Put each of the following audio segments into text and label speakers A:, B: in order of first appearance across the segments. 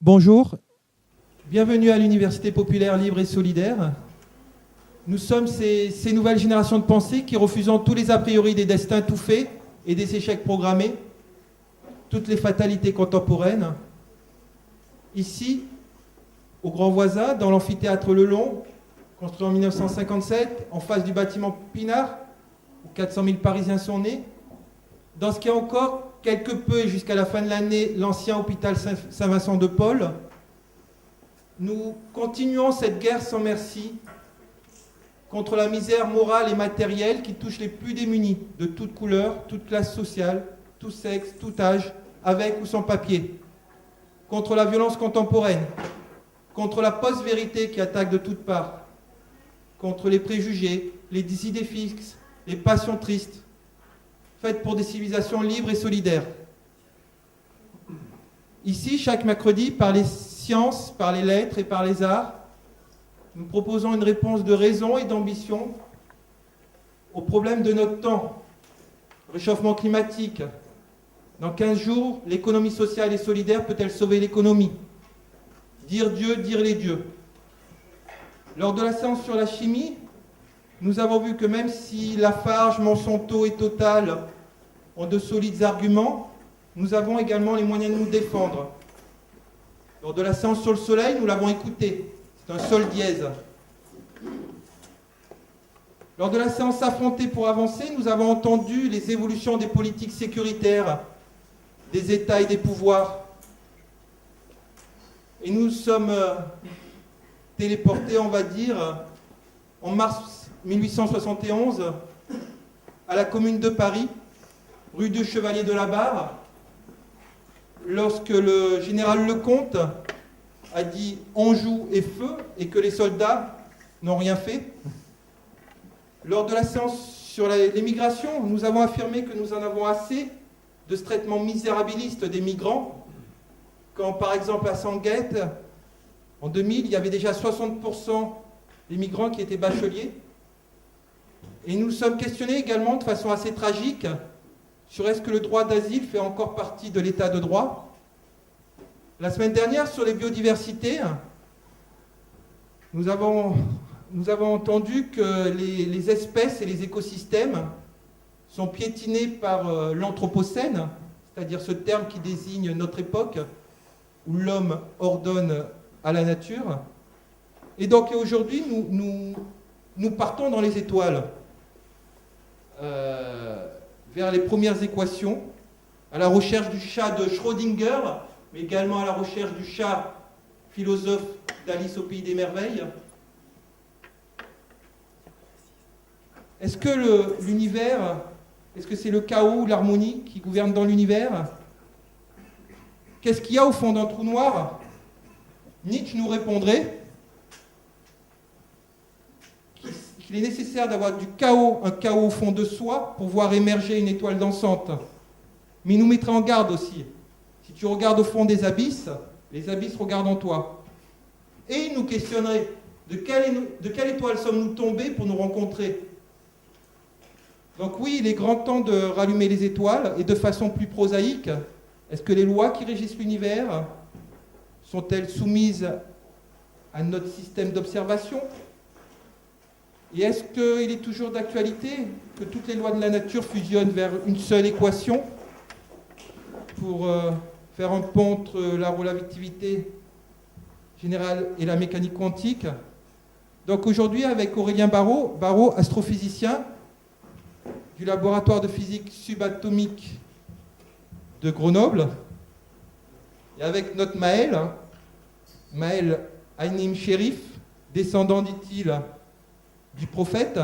A: Bonjour, bienvenue à l'Université populaire libre et solidaire. Nous sommes ces nouvelles générations de pensée qui refusons tous les a priori des destins tout faits et des échecs programmés, toutes les fatalités contemporaines. Ici, au Grand Voisin, dans l'amphithéâtre Le Long, construit en 1957, en face du bâtiment Pinard, où 400 000 Parisiens sont nés, dans ce qui est encore quelque peu et jusqu'à la fin de l'année l'ancien hôpital Saint-Vincent de Paul, nous continuons cette guerre sans merci contre la misère morale et matérielle qui touche les plus démunis de toute couleur, toute classe sociale, tout sexe, tout âge, avec ou sans papier, contre la violence contemporaine, contre la post-vérité qui attaque de toutes parts, contre les préjugés, les idées fixes, les passions tristes, faites pour des civilisations libres et solidaires. Ici, chaque mercredi, par les sciences, par les lettres et par les arts, nous proposons une réponse de raison et d'ambition aux problèmes de notre temps. Réchauffement climatique. Dans 15 jours, l'économie sociale et solidaire peut-elle sauver l'économie? Dire Dieu, dire les dieux. Lors de la séance sur la chimie, nous avons vu que même si Lafarge, Monsanto et Total ont de solides arguments, nous avons également les moyens de nous défendre. Lors de la séance sur le soleil, nous l'avons écouté. C'est un sol dièse. Lors de la séance affrontée pour avancer, nous avons entendu les évolutions des politiques sécuritaires, des États et des pouvoirs. Et nous sommes téléportés, on va dire, en mars 1871, à la Commune de Paris, rue du Chevalier de la Barre, lorsque le général Lecomte a dit « Anjou et feu » et que les soldats n'ont rien fait. Lors de la séance sur l'émigration, nous avons affirmé que nous en avons assez de ce traitement misérabiliste des migrants, quand par exemple à Sanguette, en 2000, il y avait déjà 60% des migrants qui étaient bacheliers. Et nous sommes questionnés également de façon assez tragique sur est-ce que le droit d'asile fait encore partie de l'état de droit. La semaine dernière, sur les biodiversités, nous avons entendu que les espèces et les écosystèmes sont piétinés par l'anthropocène, c'est-à-dire ce terme qui désigne notre époque, où l'homme ordonne à la nature. Et donc aujourd'hui, nous partons dans les étoiles, vers les premières équations, à la recherche du chat de Schrödinger, mais également à la recherche du chat philosophe d'Alice au Pays des Merveilles. Est-ce que l'univers, est-ce que c'est le chaos ou l'harmonie qui gouverne dans l'univers? Qu'est-ce qu'il y a au fond d'un trou noir? Nietzsche nous répondrait qu'il est nécessaire d'avoir du chaos, un chaos au fond de soi pour voir émerger une étoile dansante. Mais il nous mettrait en garde aussi. Si tu regardes au fond des abysses, les abysses regardent en toi. Et il nous questionnerait, de quelle étoile sommes-nous tombés pour nous rencontrer? Donc oui, il est grand temps de rallumer les étoiles, et de façon plus prosaïque, est-ce que les lois qui régissent l'univers sont-elles soumises à notre système d'observation? Et est-ce qu'il est toujours d'actualité que toutes les lois de la nature fusionnent vers une seule équation pour faire un pont entre la relativité générale et la mécanique quantique? Donc aujourd'hui, avec Aurélien Barraud, astrophysicien du laboratoire de physique subatomique de Grenoble, et avec notre Maël Haïnim Chérif, descendant, dit-il, du prophète,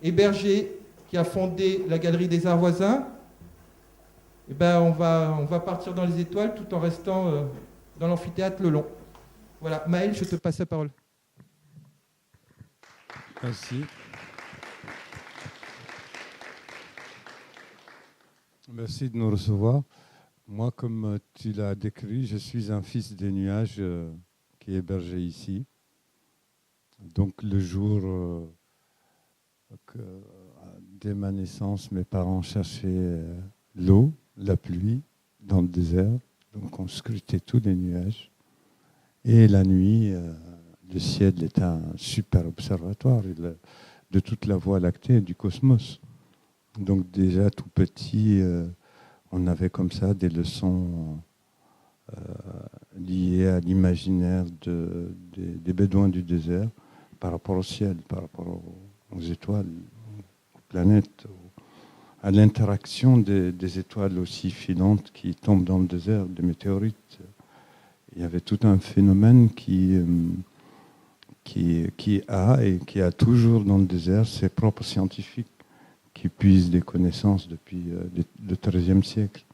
A: et berger qui a fondé la Galerie des Arts Voisins, eh ben on va partir dans les étoiles tout en restant dans l'amphithéâtre Le Long. Voilà, Maël, je te passe la parole.
B: Merci. Merci de nous recevoir. Moi, comme tu l'as décrit, je suis un fils des nuages qui est hébergé ici. Donc le jour dès ma naissance, mes parents cherchaient l'eau, la pluie dans le désert. Donc on scrutait tous les nuages. Et la nuit, le ciel est un super observatoire de toute la Voie lactée et du cosmos. Donc déjà tout petit, on avait comme ça des leçons liées à l'imaginaire des bédouins du désert par rapport au ciel, par rapport aux étoiles, aux planètes, à l'interaction des étoiles aussi filantes qui tombent dans le désert, des météorites. Il y avait tout un phénomène qui a et qui a toujours dans le désert ses propres scientifiques qui puisent des connaissances depuis le XIIIe siècle.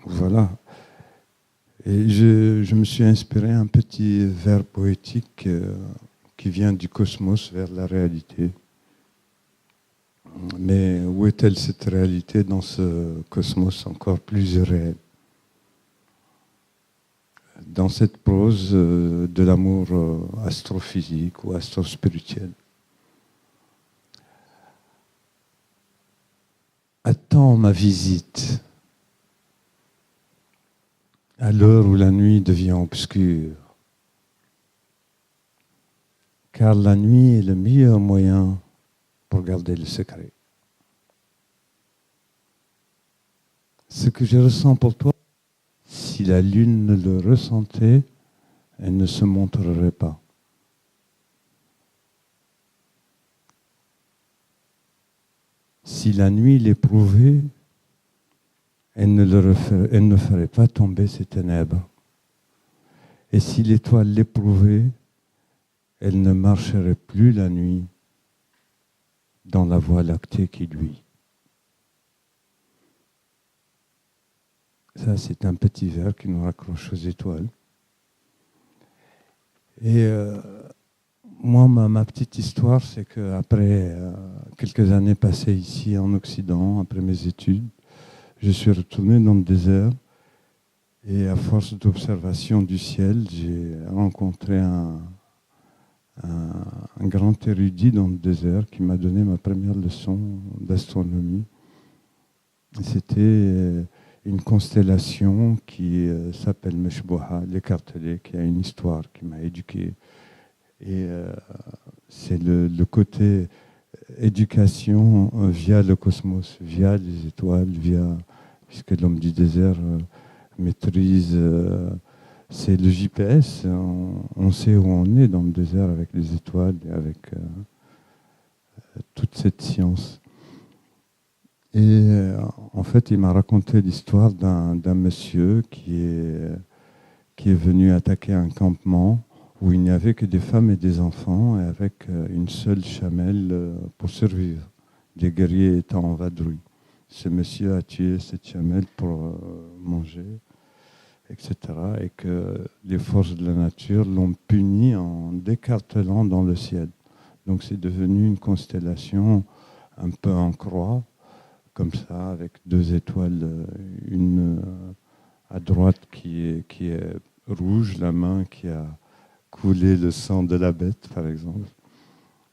B: Voilà. Et je me suis inspiré un petit vers poétique qui vient du cosmos vers la réalité. Mais où est-elle cette réalité dans ce cosmos encore plus réel? Dans cette prose de l'amour astrophysique ou astrospirituel. Attends ma visite à l'heure où la nuit devient obscure, car la nuit est le meilleur moyen pour garder le secret. Ce que je ressens pour toi, si la lune le ressentait, elle ne se montrerait pas. Si la nuit l'éprouvait, elle ne ferait pas tomber ses ténèbres. Et si l'étoile l'éprouvait, elle ne marcherait plus la nuit dans la Voie lactée qui luit. Ça, c'est un petit vers qui nous raccroche aux étoiles. Et moi, ma petite histoire, c'est qu'après quelques années passées ici en Occident, après mes études, je suis retourné dans le désert et à force d'observation du ciel, j'ai rencontré un grand érudit dans le désert qui m'a donné ma première leçon d'astronomie. C'était une constellation qui s'appelle Meshbouha, l'écartelé, qui a une histoire, qui m'a éduqué. Et c'est le côté éducation via le cosmos, via les étoiles, puisque l'homme du désert maîtrise, c'est le GPS, on sait où on est dans le désert avec les étoiles et avec toute cette science. Et en fait, il m'a raconté l'histoire d'un monsieur qui est venu attaquer un campement où il n'y avait que des femmes et des enfants, et avec une seule chamelle pour survivre, les guerriers étant en vadrouille. Ce monsieur a tué cette chamelle pour manger, etc. Et que les forces de la nature l'ont puni en décartelant dans le ciel. Donc c'est devenu une constellation un peu en croix, comme ça, avec deux étoiles, une à droite qui est rouge, la main qui a coulé le sang de la bête, par exemple.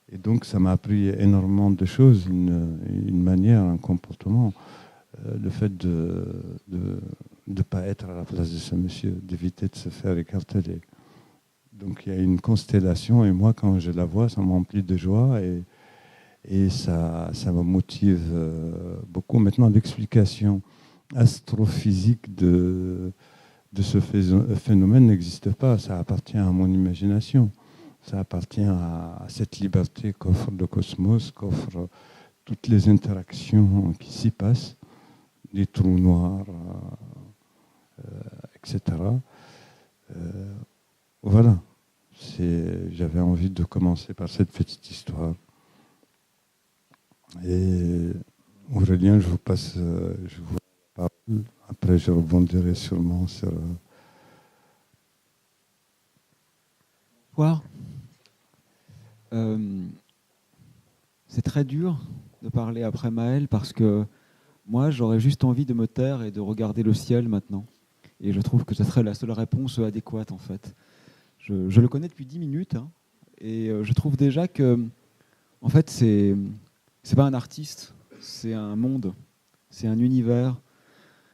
B: Et donc, ça m'a appris énormément de choses, une manière, un comportement, le fait de ne pas être à la place de ce monsieur, d'éviter de se faire écarteler. Donc, il y a une constellation, et moi, quand je la vois, ça m'emplit de joie, et ça me motive beaucoup. Maintenant, l'explication astrophysique de ce phénomène n'existe pas. Ça appartient à mon imagination. Ça appartient à cette liberté qu'offre le cosmos, qu'offrent toutes les interactions qui s'y passent, les trous noirs, etc. Voilà. J'avais envie de commencer par cette petite histoire. Et Aurélien, je vous passe la parole. Après, je rebondirai sûrement sur...
C: Bonsoir. C'est très dur de parler après Maël parce que moi, j'aurais juste envie de me taire et de regarder le ciel maintenant. Et je trouve que ce serait la seule réponse adéquate, en fait. Je le connais depuis 10 minutes, hein, et je trouve déjà que, en fait, c'est pas un artiste, c'est un monde, c'est un univers.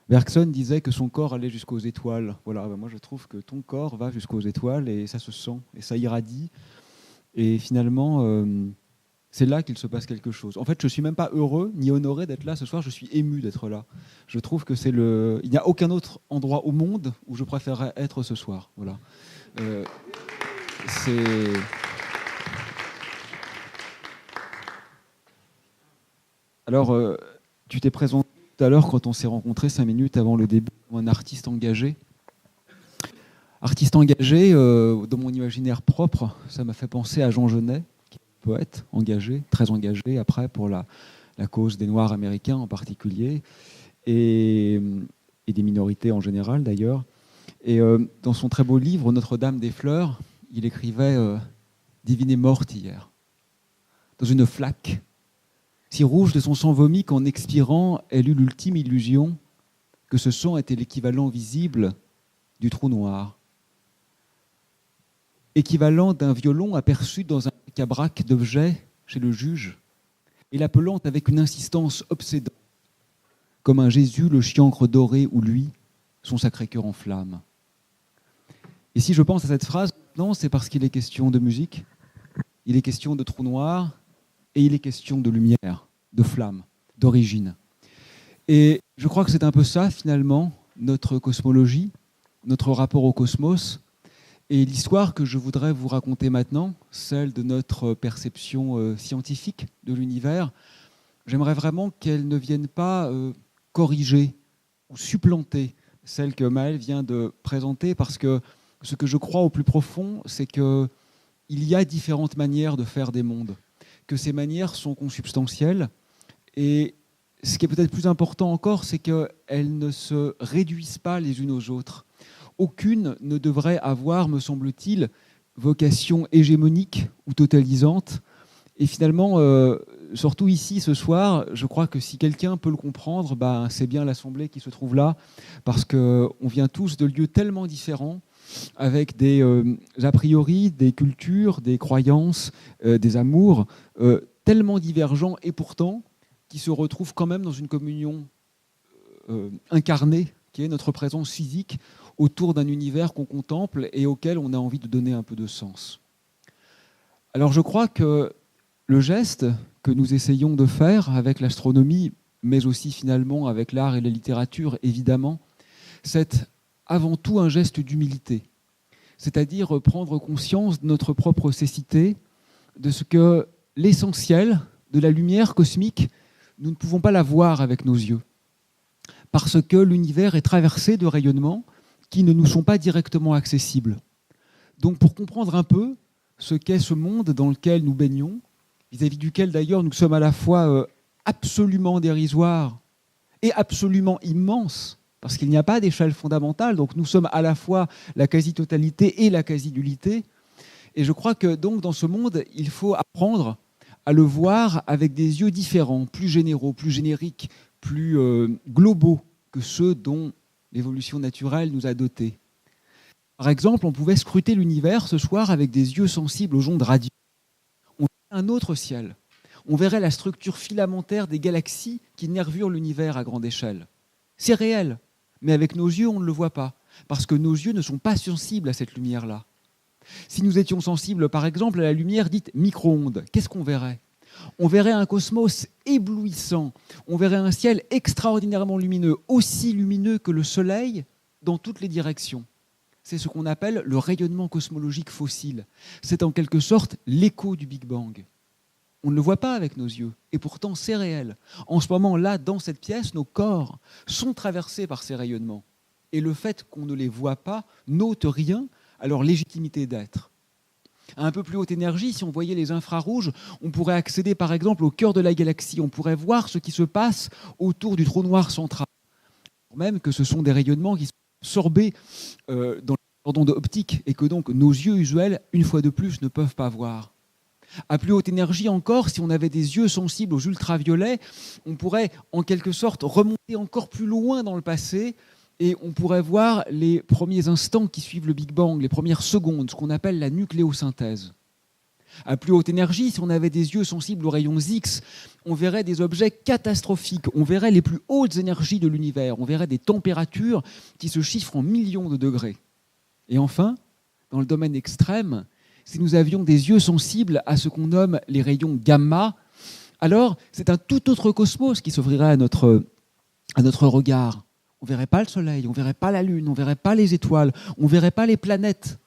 C: Bergson disait que son corps allait jusqu'aux étoiles. Voilà, moi je trouve que ton corps va jusqu'aux étoiles et ça se sent, et ça irradie. Et finalement, c'est là qu'il se passe quelque chose. En fait, je ne suis même pas heureux ni honoré d'être là ce soir, je suis ému d'être là. Je trouve que c'est le... Il n'y a aucun autre endroit au monde où je préférerais être ce soir. Voilà. C'est... Alors, tu t'es présenté tout à l'heure quand on s'est rencontrés 5 minutes avant le début, un artiste engagé. Artiste engagé, dans mon imaginaire propre, ça m'a fait penser à Jean Genet, qui est un poète engagé, très engagé après pour la cause des Noirs américains en particulier, et des minorités en général d'ailleurs. Et dans son très beau livre, Notre-Dame des Fleurs, il écrivait « Divine est morte hier, dans une flaque, si rouge de son sang vomi qu'en expirant, elle eut l'ultime illusion que ce sang était l'équivalent visible du trou noir. Équivalent d'un violon aperçu dans un cabrac d'objets chez le juge, et l'appelant avec une insistance obsédante, comme un Jésus le chiancre doré ou lui, son Sacré-Cœur en flamme. » Et si je pense à cette phrase, non, c'est parce qu'il est question de musique, il est question de trou noir, et il est question de lumière, de flamme, d'origine. Et je crois que c'est un peu ça, finalement, notre cosmologie, notre rapport au cosmos, et l'histoire que je voudrais vous raconter maintenant, celle de notre perception scientifique de l'univers, j'aimerais vraiment qu'elle ne vienne pas corriger ou supplanter celle que Maël vient de présenter, parce que ce que je crois au plus profond, c'est qu'il y a différentes manières de faire des mondes, que ces manières sont consubstantielles, et ce qui est peut-être plus important encore, c'est qu'elles ne se réduisent pas les unes aux autres. Aucune ne devrait avoir, me semble-t-il, vocation hégémonique ou totalisante. Et finalement, surtout ici ce soir, je crois que si quelqu'un peut le comprendre, c'est bien l'Assemblée qui se trouve là, parce qu'on vient tous de lieux tellement différents, avec des a priori, des cultures, des croyances, des amours tellement divergents, et pourtant qui se retrouvent quand même dans une communion incarnée, qui est notre présence physique autour d'un univers qu'on contemple et auquel on a envie de donner un peu de sens. Alors je crois que le geste que nous essayons de faire avec l'astronomie, mais aussi finalement avec l'art et la littérature, évidemment, c'est avant tout un geste d'humilité, c'est-à-dire prendre conscience de notre propre cécité, de ce que l'essentiel de la lumière cosmique, nous ne pouvons pas la voir avec nos yeux, parce que l'univers est traversé de rayonnements qui ne nous sont pas directement accessibles. Donc pour comprendre un peu ce qu'est ce monde dans lequel nous baignons, vis-à-vis duquel d'ailleurs nous sommes à la fois absolument dérisoires et absolument immenses, parce qu'il n'y a pas d'échelle fondamentale, donc nous sommes à la fois la quasi-totalité et la quasi-nullité. Et je crois que donc dans ce monde, il faut apprendre à le voir avec des yeux différents, plus généraux, plus génériques, plus globaux que ceux dont l'évolution naturelle nous a dotés. Par exemple, on pouvait scruter l'univers ce soir avec des yeux sensibles aux ondes radio. On verrait un autre ciel. On verrait la structure filamentaire des galaxies qui nervurent l'univers à grande échelle. C'est réel, mais avec nos yeux, on ne le voit pas, parce que nos yeux ne sont pas sensibles à cette lumière-là. Si nous étions sensibles, par exemple, à la lumière dite micro-ondes, qu'est-ce qu'on verrait ? On verrait un cosmos éblouissant, on verrait un ciel extraordinairement lumineux, aussi lumineux que le Soleil dans toutes les directions. C'est ce qu'on appelle le rayonnement cosmologique fossile. C'est en quelque sorte l'écho du Big Bang. On ne le voit pas avec nos yeux, et pourtant c'est réel. En ce moment, là, dans cette pièce, nos corps sont traversés par ces rayonnements. Et le fait qu'on ne les voit pas n'ôte rien à leur légitimité d'être. À un peu plus haute énergie, si on voyait les infrarouges, on pourrait accéder par exemple au cœur de la galaxie, on pourrait voir ce qui se passe autour du trou noir central. Même que ce sont des rayonnements qui sont absorbés dans les ondes optiques et que donc nos yeux usuels, une fois de plus, ne peuvent pas voir. À plus haute énergie encore, si on avait des yeux sensibles aux ultraviolets, on pourrait en quelque sorte remonter encore plus loin dans le passé et on pourrait voir les premiers instants qui suivent le Big Bang, les premières secondes, ce qu'on appelle la nucléosynthèse. À plus haute énergie, si on avait des yeux sensibles aux rayons X, on verrait des objets catastrophiques, on verrait les plus hautes énergies de l'univers, on verrait des températures qui se chiffrent en millions de degrés. Et enfin, dans le domaine extrême, si nous avions des yeux sensibles à ce qu'on nomme les rayons gamma, alors c'est un tout autre cosmos qui s'ouvrirait à notre regard. On ne verrait pas le Soleil, on ne verrait pas la Lune, on ne verrait pas les étoiles, on ne verrait pas les planètes.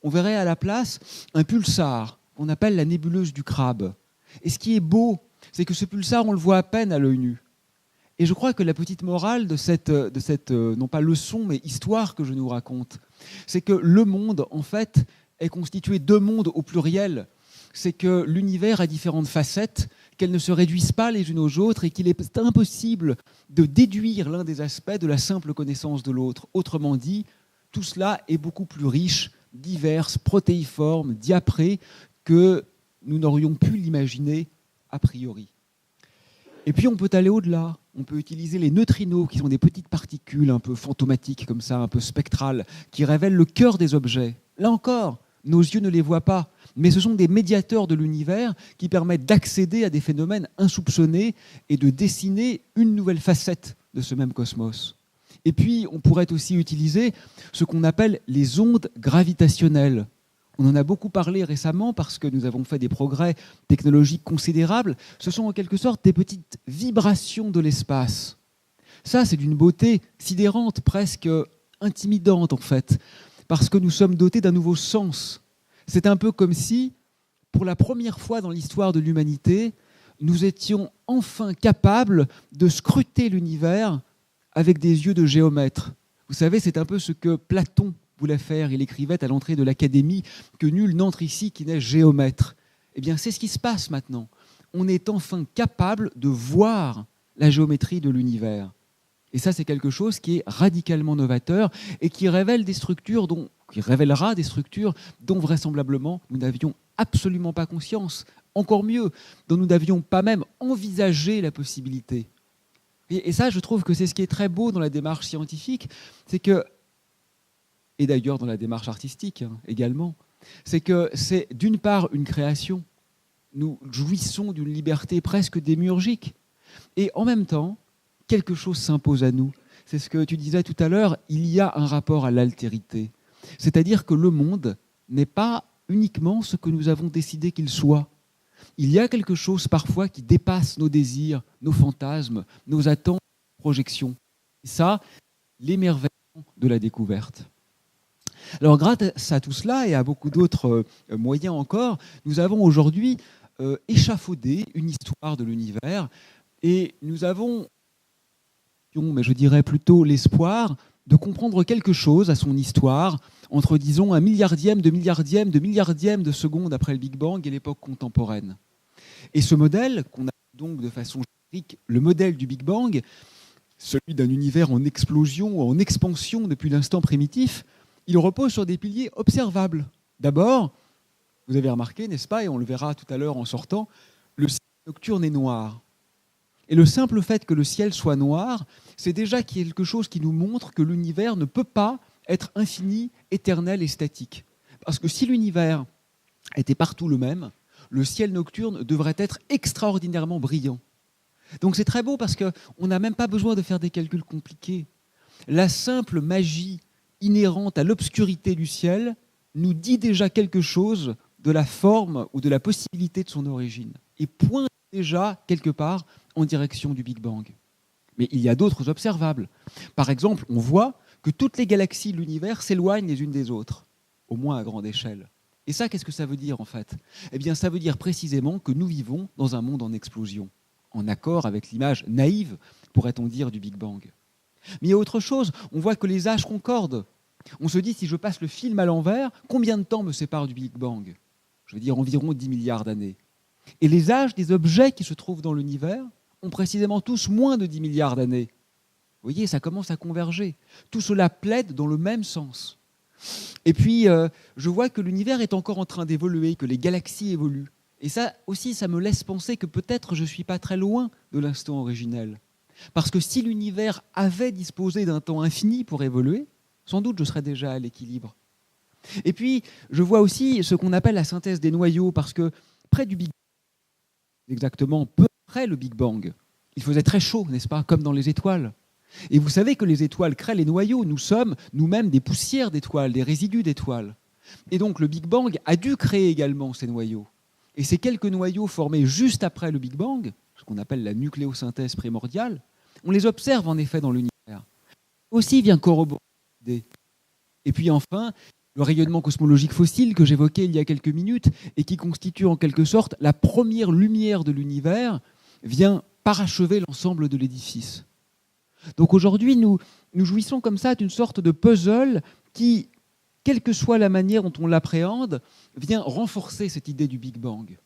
C: On verrait à la place un pulsar qu'on appelle la nébuleuse du crabe. Et ce qui est beau, c'est que ce pulsar, on le voit à peine à l'œil nu. Et je crois que la petite morale de cette non pas leçon, mais histoire que je nous raconte, c'est que le monde, en fait, est constitué de mondes au pluriel. C'est que l'univers a différentes facettes, qu'elles ne se réduisent pas les unes aux autres et qu'il est impossible de déduire l'un des aspects de la simple connaissance de l'autre. Autrement dit, tout cela est beaucoup plus riche, divers, protéiforme, diapré, que nous n'aurions pu l'imaginer a priori. Et puis on peut aller au-delà, on peut utiliser les neutrinos, qui sont des petites particules un peu fantomatiques comme ça, un peu spectrales, qui révèlent le cœur des objets. Là encore, nos yeux ne les voient pas, mais ce sont des médiateurs de l'univers qui permettent d'accéder à des phénomènes insoupçonnés et de dessiner une nouvelle facette de ce même cosmos. Et puis, on pourrait aussi utiliser ce qu'on appelle les ondes gravitationnelles. On en a beaucoup parlé récemment parce que nous avons fait des progrès technologiques considérables. Ce sont en quelque sorte des petites vibrations de l'espace. Ça, c'est d'une beauté sidérante, presque intimidante en fait, parce que nous sommes dotés d'un nouveau sens. C'est un peu comme si, pour la première fois dans l'histoire de l'humanité, nous étions enfin capables de scruter l'univers avec des yeux de géomètre. Vous savez, c'est un peu ce que Platon voulait faire. Il écrivait à l'entrée de l'Académie que nul n'entre ici qui n'est géomètre. Eh bien, c'est ce qui se passe maintenant. On est enfin capable de voir la géométrie de l'univers. Et ça, c'est quelque chose qui est radicalement novateur et qui révèle des structures qui révélera des structures dont vraisemblablement nous n'avions absolument pas conscience. Encore mieux, dont nous n'avions pas même envisagé la possibilité. Et ça, je trouve que c'est ce qui est très beau dans la démarche scientifique, c'est que, et d'ailleurs dans la démarche artistique également, c'est que c'est d'une part une création. Nous jouissons d'une liberté presque démiurgique. Et en même temps, quelque chose s'impose à nous. C'est ce que tu disais tout à l'heure, il y a un rapport à l'altérité. C'est-à-dire que le monde n'est pas uniquement ce que nous avons décidé qu'il soit. Il y a quelque chose parfois qui dépasse nos désirs, nos fantasmes, nos attentes, nos projections. Et ça, l'émerveillement de la découverte. Alors grâce à tout cela et à beaucoup d'autres moyens encore, nous avons aujourd'hui échafaudé une histoire de l'univers et nous avons, mais je dirais plutôt l'espoir de comprendre quelque chose à son histoire entre, disons, un milliardième de seconde après le Big Bang et l'époque contemporaine. Et ce modèle, qu'on a donc de façon générique, le modèle du Big Bang, celui d'un univers en explosion ou en expansion depuis l'instant primitif, il repose sur des piliers observables. D'abord, vous avez remarqué, n'est-ce pas, et on le verra tout à l'heure en sortant, le ciel nocturne est noir. Et le simple fait que le ciel soit noir, c'est déjà quelque chose qui nous montre que l'univers ne peut pas être infini, éternel et statique. Parce que si l'univers était partout le même, le ciel nocturne devrait être extraordinairement brillant. Donc c'est très beau parce qu'on n'a même pas besoin de faire des calculs compliqués. La simple magie inhérente à l'obscurité du ciel nous dit déjà quelque chose de la forme ou de la possibilité de son origine et pointe déjà quelque part en direction du Big Bang. Mais il y a d'autres observables. Par exemple, on voit que toutes les galaxies de l'univers s'éloignent les unes des autres, au moins à grande échelle. Et ça, qu'est-ce que ça veut dire en fait ? Eh bien, ça veut dire précisément que nous vivons dans un monde en explosion, en accord avec l'image naïve, pourrait-on dire, du Big Bang. Mais il y a autre chose, on voit que les âges concordent. On se dit, si je passe le film à l'envers, combien de temps me sépare du Big Bang ? Je veux dire environ 10 milliards d'années. Et les âges des objets qui se trouvent dans l'univers ont précisément tous moins de 10 milliards d'années. Vous voyez, ça commence à converger. Tout cela plaide dans le même sens. Et puis, je vois que l'univers est encore en train d'évoluer, que les galaxies évoluent. Et ça aussi, ça me laisse penser que peut-être je ne suis pas très loin de l'instant originel. Parce que si l'univers avait disposé d'un temps infini pour évoluer, sans doute je serais déjà à l'équilibre. Et puis, je vois aussi ce qu'on appelle la synthèse des noyaux, parce que près du Big Bang, exactement peu après le Big Bang, il faisait très chaud, n'est-ce pas, comme dans les étoiles. Et vous savez que les étoiles créent les noyaux. Nous sommes nous-mêmes des poussières d'étoiles, des résidus d'étoiles. Et donc le Big Bang a dû créer également ces noyaux. Et ces quelques noyaux formés juste après le Big Bang, ce qu'on appelle la nucléosynthèse primordiale, on les observe en effet dans l'univers. Aussi vient corroborer l'idée. Et puis enfin, le rayonnement cosmologique fossile que j'évoquais il y a quelques minutes et qui constitue en quelque sorte la première lumière de l'univers vient parachever l'ensemble de l'édifice. Donc aujourd'hui, nous jouissons comme ça d'une sorte de puzzle qui, quelle que soit la manière dont on l'appréhende, vient renforcer cette idée du Big Bang.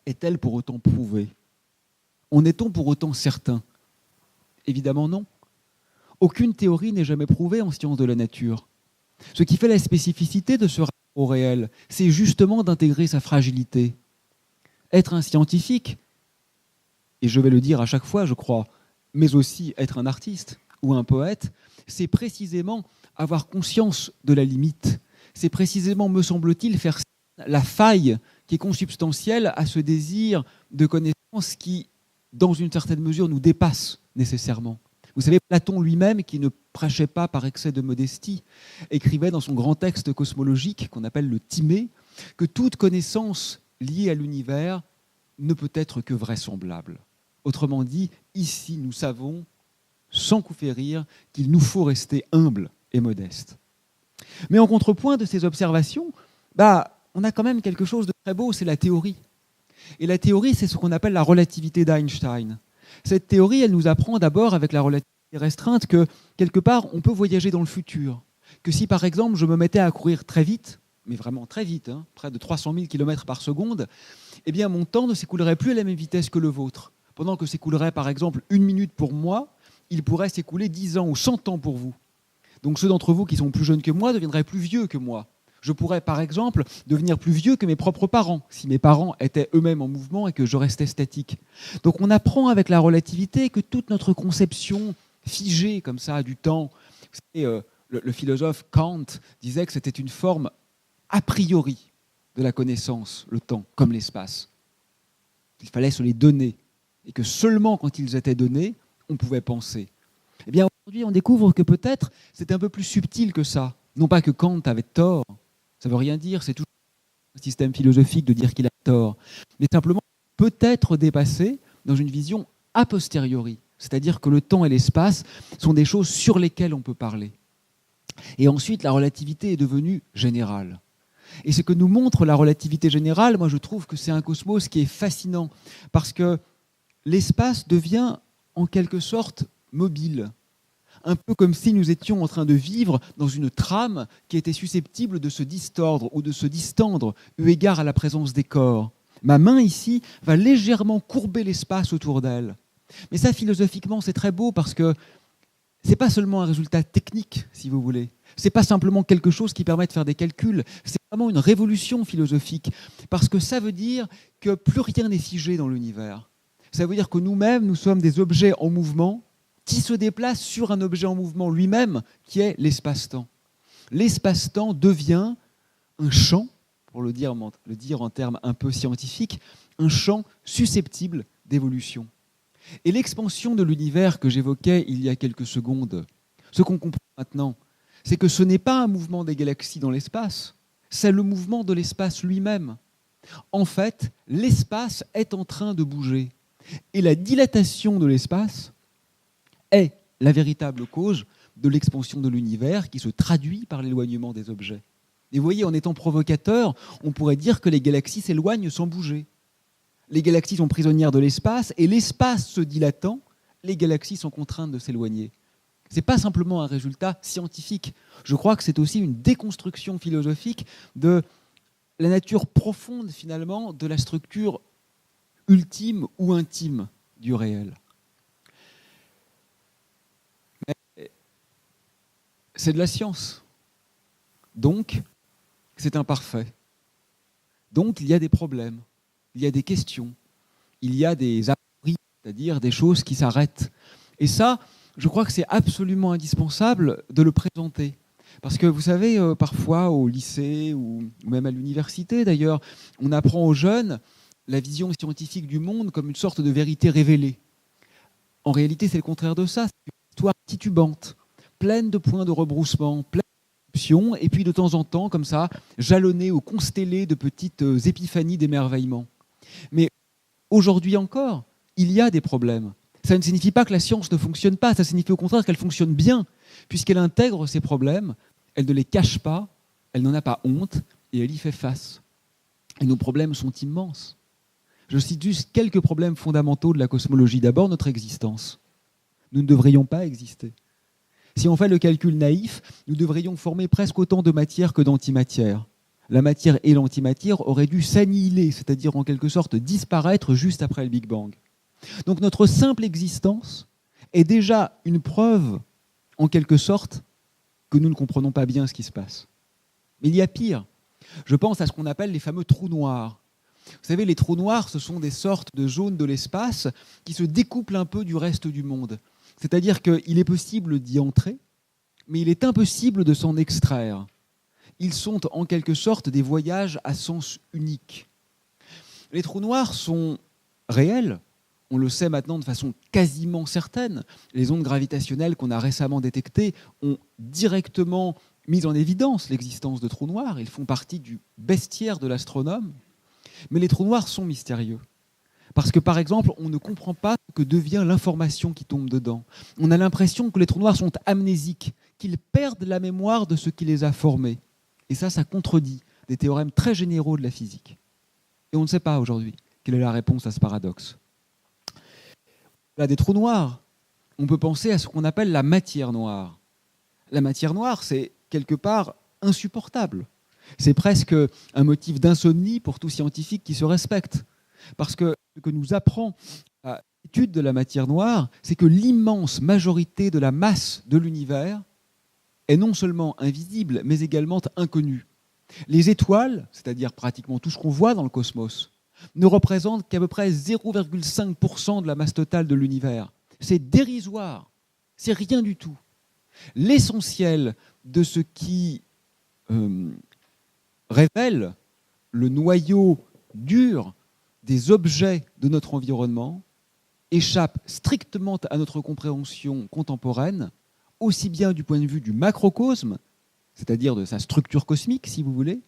C: Est-elle pour autant prouvée? En est-on pour autant certain? Évidemment non. Aucune théorie n'est jamais prouvée en sciences de la nature. Ce qui fait la spécificité de ce rapport au réel, c'est justement d'intégrer sa fragilité. Être un scientifique, et je vais le dire à chaque fois, je crois, mais aussi être un artiste ou un poète, c'est précisément avoir conscience de la limite. C'est précisément, me semble-t-il, faire la faille qui est consubstantielle à ce désir de connaissance qui, dans une certaine mesure, nous dépasse nécessairement. Vous savez, Platon lui-même, qui ne prêchait pas par excès de modestie, écrivait dans son grand texte cosmologique, qu'on appelle le Timée, que toute connaissance liée à l'univers ne peut être que vraisemblable. Autrement dit, ici, nous savons, sans coup faire rire, qu'il nous faut rester humbles et modestes. Mais en contrepoint de ces observations, on a quand même quelque chose de très beau, c'est la théorie. Et la théorie, c'est ce qu'on appelle la relativité d'Einstein. Cette théorie, elle nous apprend d'abord, avec la relativité restreinte, que quelque part, on peut voyager dans le futur. Que si, par exemple, je me mettais à courir très vite, mais vraiment très vite, près de 300 000 km par seconde, eh bien, mon temps ne s'écoulerait plus à la même vitesse que le vôtre. Pendant que s'écoulerait, par exemple, 1 minute pour moi, il pourrait s'écouler 10 ans ou 100 ans pour vous. Donc ceux d'entre vous qui sont plus jeunes que moi deviendraient plus vieux que moi. Je pourrais, par exemple, devenir plus vieux que mes propres parents, si mes parents étaient eux-mêmes en mouvement et que je restais statique. Donc on apprend avec la relativité que toute notre conception figée comme ça du temps, le philosophe Kant disait que c'était une forme a priori de la connaissance, le temps, comme l'espace. Il fallait se les donner, et que seulement quand ils étaient donnés, on pouvait penser. Eh bien, aujourd'hui, on découvre que peut-être c'est un peu plus subtil que ça. Non pas que Kant avait tort, ça ne veut rien dire, c'est toujours un système philosophique de dire qu'il a tort, mais simplement peut-être dépassé dans une vision a posteriori, c'est-à-dire que le temps et l'espace sont des choses sur lesquelles on peut parler. Et ensuite, la relativité est devenue générale. Et ce que nous montre la relativité générale, moi je trouve que c'est un cosmos qui est fascinant, parce que l'espace devient en quelque sorte mobile. Un peu comme si nous étions en train de vivre dans une trame qui était susceptible de se distordre ou de se distendre eu égard à la présence des corps. Ma main ici va légèrement courber l'espace autour d'elle. Mais ça, philosophiquement, c'est très beau parce que ce n'est pas seulement un résultat technique, si vous voulez. Ce n'est pas simplement quelque chose qui permet de faire des calculs. C'est vraiment une révolution philosophique parce que ça veut dire que plus rien n'est figé dans l'univers. Ça veut dire que nous-mêmes, nous sommes des objets en mouvement qui se déplacent sur un objet en mouvement lui-même, qui est l'espace-temps. L'espace-temps devient un champ, pour le dire en termes un peu scientifiques, un champ susceptible d'évolution. Et l'expansion de l'univers que j'évoquais il y a quelques secondes, ce qu'on comprend maintenant, c'est que ce n'est pas un mouvement des galaxies dans l'espace, c'est le mouvement de l'espace lui-même. En fait, l'espace est en train de bouger. Et la dilatation de l'espace est la véritable cause de l'expansion de l'univers qui se traduit par l'éloignement des objets. Et vous voyez, en étant provocateur, on pourrait dire que les galaxies s'éloignent sans bouger. Les galaxies sont prisonnières de l'espace et l'espace se dilatant, les galaxies sont contraintes de s'éloigner. Ce n'est pas simplement un résultat scientifique. Je crois que c'est aussi une déconstruction philosophique de la nature profonde, finalement, de la structure ultime ou intime du réel. Mais c'est de la science. Donc, c'est imparfait. Donc, il y a des problèmes, il y a des questions, il y a des a priori, c'est-à-dire des choses qui s'arrêtent. Et ça, je crois que c'est absolument indispensable de le présenter. Parce que vous savez, parfois au lycée ou même à l'université d'ailleurs, on apprend aux jeunes la vision scientifique du monde comme une sorte de vérité révélée. En réalité, c'est le contraire de ça. C'est une histoire titubante, pleine de points de rebroussement, pleine d'options, et puis de temps en temps, comme ça, jalonnée ou constellée de petites épiphanies d'émerveillement. Mais aujourd'hui encore, il y a des problèmes. Ça ne signifie pas que la science ne fonctionne pas, ça signifie au contraire qu'elle fonctionne bien, puisqu'elle intègre ces problèmes, elle ne les cache pas, elle n'en a pas honte, et elle y fait face. Et nos problèmes sont immenses. Je cite juste quelques problèmes fondamentaux de la cosmologie. D'abord, notre existence. Nous ne devrions pas exister. Si on fait le calcul naïf, nous devrions former presque autant de matière que d'antimatière. La matière et l'antimatière auraient dû s'annihiler, c'est-à-dire en quelque sorte disparaître juste après le Big Bang. Donc notre simple existence est déjà une preuve, en quelque sorte, que nous ne comprenons pas bien ce qui se passe. Mais il y a pire. Je pense à ce qu'on appelle les fameux trous noirs. Vous savez, les trous noirs, ce sont des sortes de zones de l'espace qui se découplent un peu du reste du monde. C'est-à-dire qu'il est possible d'y entrer, mais il est impossible de s'en extraire. Ils sont en quelque sorte des voyages à sens unique. Les trous noirs sont réels, on le sait maintenant de façon quasiment certaine. Les ondes gravitationnelles qu'on a récemment détectées ont directement mis en évidence l'existence de trous noirs. Ils font partie du bestiaire de l'astronome. Mais les trous noirs sont mystérieux. Parce que, par exemple, on ne comprend pas ce que devient l'information qui tombe dedans. On a l'impression que les trous noirs sont amnésiques, qu'ils perdent la mémoire de ce qui les a formés. Et ça contredit des théorèmes très généraux de la physique. Et on ne sait pas aujourd'hui quelle est la réponse à ce paradoxe. Là, des trous noirs, on peut penser à ce qu'on appelle la matière noire. La matière noire, c'est quelque part insupportable. C'est presque un motif d'insomnie pour tout scientifique qui se respecte. Parce que ce que nous apprend l'étude de la matière noire, c'est que l'immense majorité de la masse de l'univers est non seulement invisible, mais également inconnue. Les étoiles, c'est-à-dire pratiquement tout ce qu'on voit dans le cosmos, ne représentent qu'à peu près 0,5% de la masse totale de l'univers. C'est dérisoire, c'est rien du tout. L'essentiel de ce qui révèle le noyau dur des objets de notre environnement échappe strictement à notre compréhension contemporaine, aussi bien du point de vue du macrocosme, c'est-à-dire de sa structure cosmique, si vous voulez,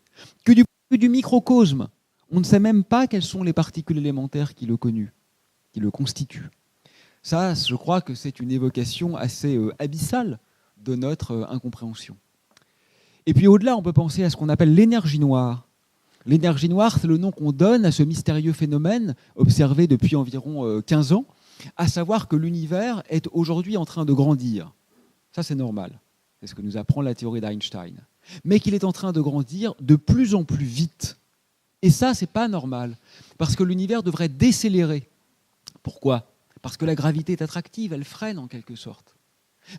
C: que du point de vue du microcosme. On ne sait même pas quelles sont les particules élémentaires qui le constituent. Ça, je crois que c'est une évocation assez abyssale de notre incompréhension. Et puis au-delà, on peut penser à ce qu'on appelle l'énergie noire. L'énergie noire, c'est le nom qu'on donne à ce mystérieux phénomène observé depuis environ 15 ans, à savoir que l'univers est aujourd'hui en train de grandir. Ça, c'est normal. C'est ce que nous apprend la théorie d'Einstein. Mais qu'il est en train de grandir de plus en plus vite. Et ça, c'est pas normal, parce que l'univers devrait décélérer. Pourquoi ? Parce que la gravité est attractive, elle freine en quelque sorte.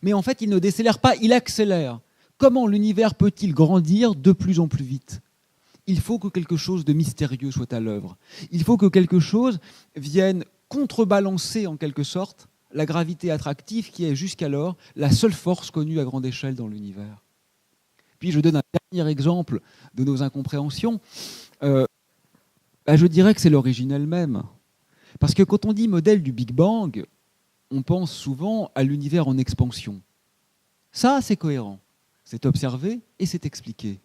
C: Mais en fait, il ne décélère pas, il accélère. Comment l'univers peut-il grandir de plus en plus vite ? Il faut que quelque chose de mystérieux soit à l'œuvre. Il faut que quelque chose vienne contrebalancer en quelque sorte la gravité attractive qui est jusqu'alors la seule force connue à grande échelle dans l'univers. Puis je donne un dernier exemple de nos incompréhensions. Je dirais que c'est l'origine elle-même. Parce que quand on dit modèle du Big Bang, on pense souvent à l'univers en expansion. Ça, c'est cohérent. C'est observé et c'est expliqué.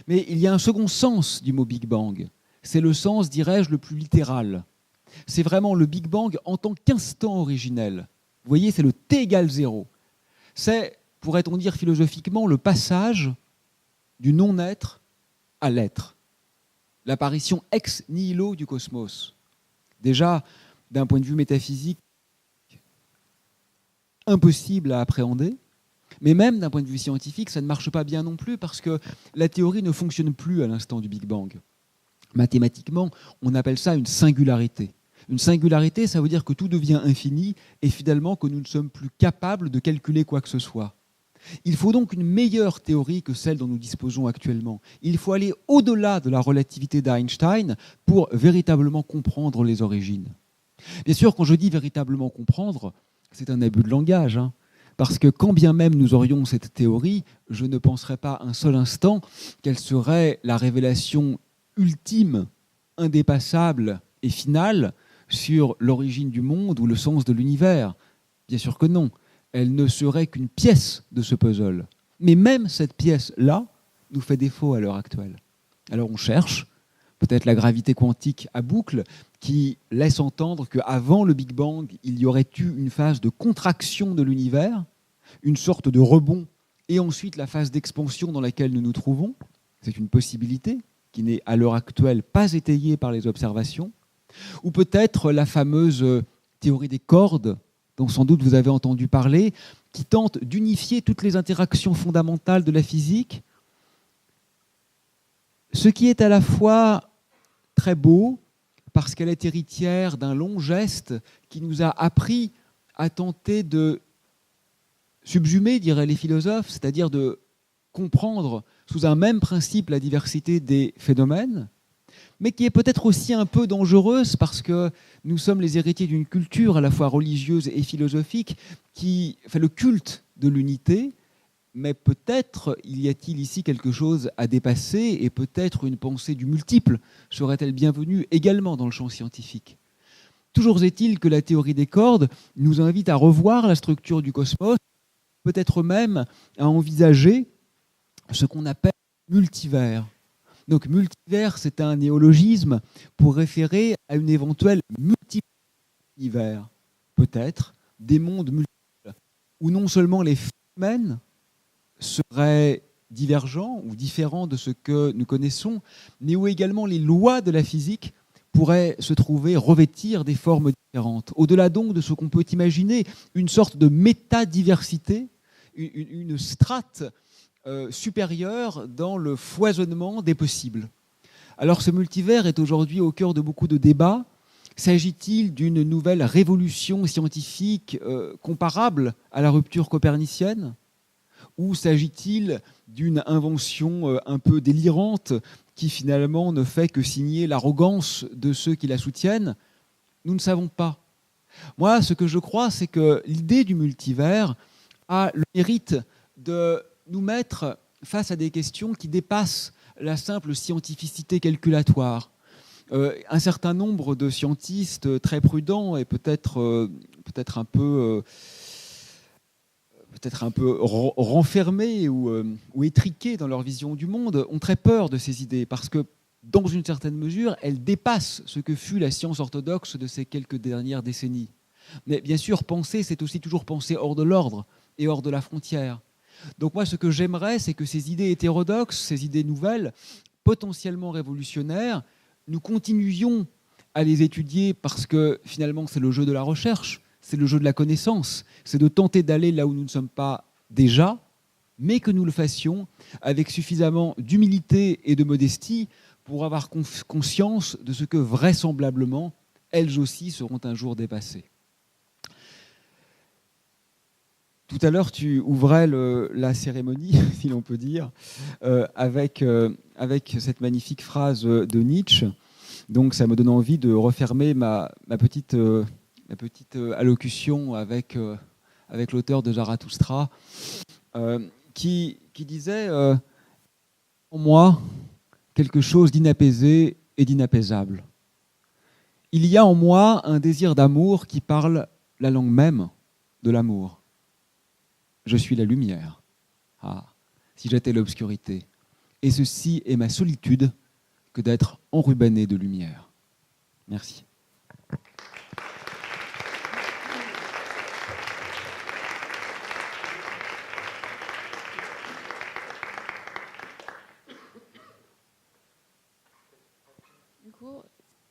C: Mais il y a un second sens du mot Big Bang. C'est le sens, dirais-je, le plus littéral. C'est vraiment le Big Bang en tant qu'instant originel. Vous voyez, c'est le T égale 0. C'est, pourrait-on dire philosophiquement, le passage du non-être à l'être. L'apparition ex nihilo du cosmos. Déjà, d'un point de vue métaphysique, impossible à appréhender, mais même d'un point de vue scientifique, ça ne marche pas bien non plus parce que la théorie ne fonctionne plus à l'instant du Big Bang. Mathématiquement, on appelle ça une singularité. Une singularité, ça veut dire que tout devient infini et finalement que nous ne sommes plus capables de calculer quoi que ce soit. Il faut donc une meilleure théorie que celle dont nous disposons actuellement. Il faut aller au-delà de la relativité d'Einstein pour véritablement comprendre les origines. Bien sûr, quand je dis véritablement comprendre, c'est un abus de langage, Parce que quand bien même nous aurions cette théorie, je ne penserais pas un seul instant qu'elle serait la révélation ultime, indépassable et finale sur l'origine du monde ou le sens de l'univers. Bien sûr que non. Elle ne serait qu'une pièce de ce puzzle. Mais même cette pièce-là nous fait défaut à l'heure actuelle. Alors on cherche, peut-être la gravité quantique à boucle, qui laisse entendre qu'avant le Big Bang, il y aurait eu une phase de contraction de l'univers, une sorte de rebond, et ensuite la phase d'expansion dans laquelle nous nous trouvons. C'est une possibilité qui n'est à l'heure actuelle pas étayée par les observations. Ou peut-être la fameuse théorie des cordes, dont sans doute vous avez entendu parler, qui tente d'unifier toutes les interactions fondamentales de la physique, ce qui est à la fois très beau, parce qu'elle est héritière d'un long geste qui nous a appris à tenter de subsumer, diraient les philosophes, c'est-à-dire de comprendre sous un même principe la diversité des phénomènes, mais qui est peut-être aussi un peu dangereuse parce que nous sommes les héritiers d'une culture à la fois religieuse et philosophique qui fait le culte de l'unité, mais peut-être y a-t-il ici quelque chose à dépasser et peut-être une pensée du multiple serait-elle bienvenue également dans le champ scientifique. Toujours est-il que la théorie des cordes nous invite à revoir la structure du cosmos, peut-être même à envisager ce qu'on appelle multivers. Donc multivers, c'est un néologisme pour référer à une éventuelle multi-univers, peut-être des mondes multiples, où non seulement les phénomènes seraient divergents ou différents de ce que nous connaissons, mais où également les lois de la physique pourraient se trouver, revêtir des formes différentes. Au-delà donc de ce qu'on peut imaginer, une sorte de métadiversité, une strate supérieure dans le foisonnement des possibles. Alors ce multivers est aujourd'hui au cœur de beaucoup de débats. S'agit-il d'une nouvelle révolution scientifique comparable à la rupture copernicienne ? Ou s'agit-il d'une invention un peu délirante qui finalement ne fait que signer l'arrogance de ceux qui la soutiennent ? Nous ne savons pas. Moi, ce que je crois, c'est que l'idée du multivers a le mérite de nous mettre face à des questions qui dépassent la simple scientificité calculatoire. Un certain nombre de scientistes très prudents et peut-être un peu renfermés ou étriqués dans leur vision du monde, ont très peur de ces idées, parce que, dans une certaine mesure, elles dépassent ce que fut la science orthodoxe de ces quelques dernières décennies. Mais bien sûr, penser, c'est aussi toujours penser hors de l'ordre et hors de la frontière. Donc moi, ce que j'aimerais, c'est que ces idées hétérodoxes, ces idées nouvelles, potentiellement révolutionnaires, nous continuions à les étudier parce que, finalement, c'est le jeu de la recherche. C'est le jeu de la connaissance, c'est de tenter d'aller là où nous ne sommes pas déjà, mais que nous le fassions avec suffisamment d'humilité et de modestie pour avoir conscience de ce que vraisemblablement, elles aussi seront un jour dépassées. Tout à l'heure, tu ouvrais la cérémonie, si l'on peut dire, avec cette magnifique phrase de Nietzsche. Donc ça me donne envie de refermer ma petite allocution avec l'auteur de Zarathustra, qui disait en moi quelque chose d'inapaisé et d'inapaisable. Il y a en moi un désir d'amour qui parle la langue même de l'amour. Je suis la lumière. Ah, si j'étais l'obscurité. Et ceci est ma solitude que d'être enrubanné de lumière. Merci.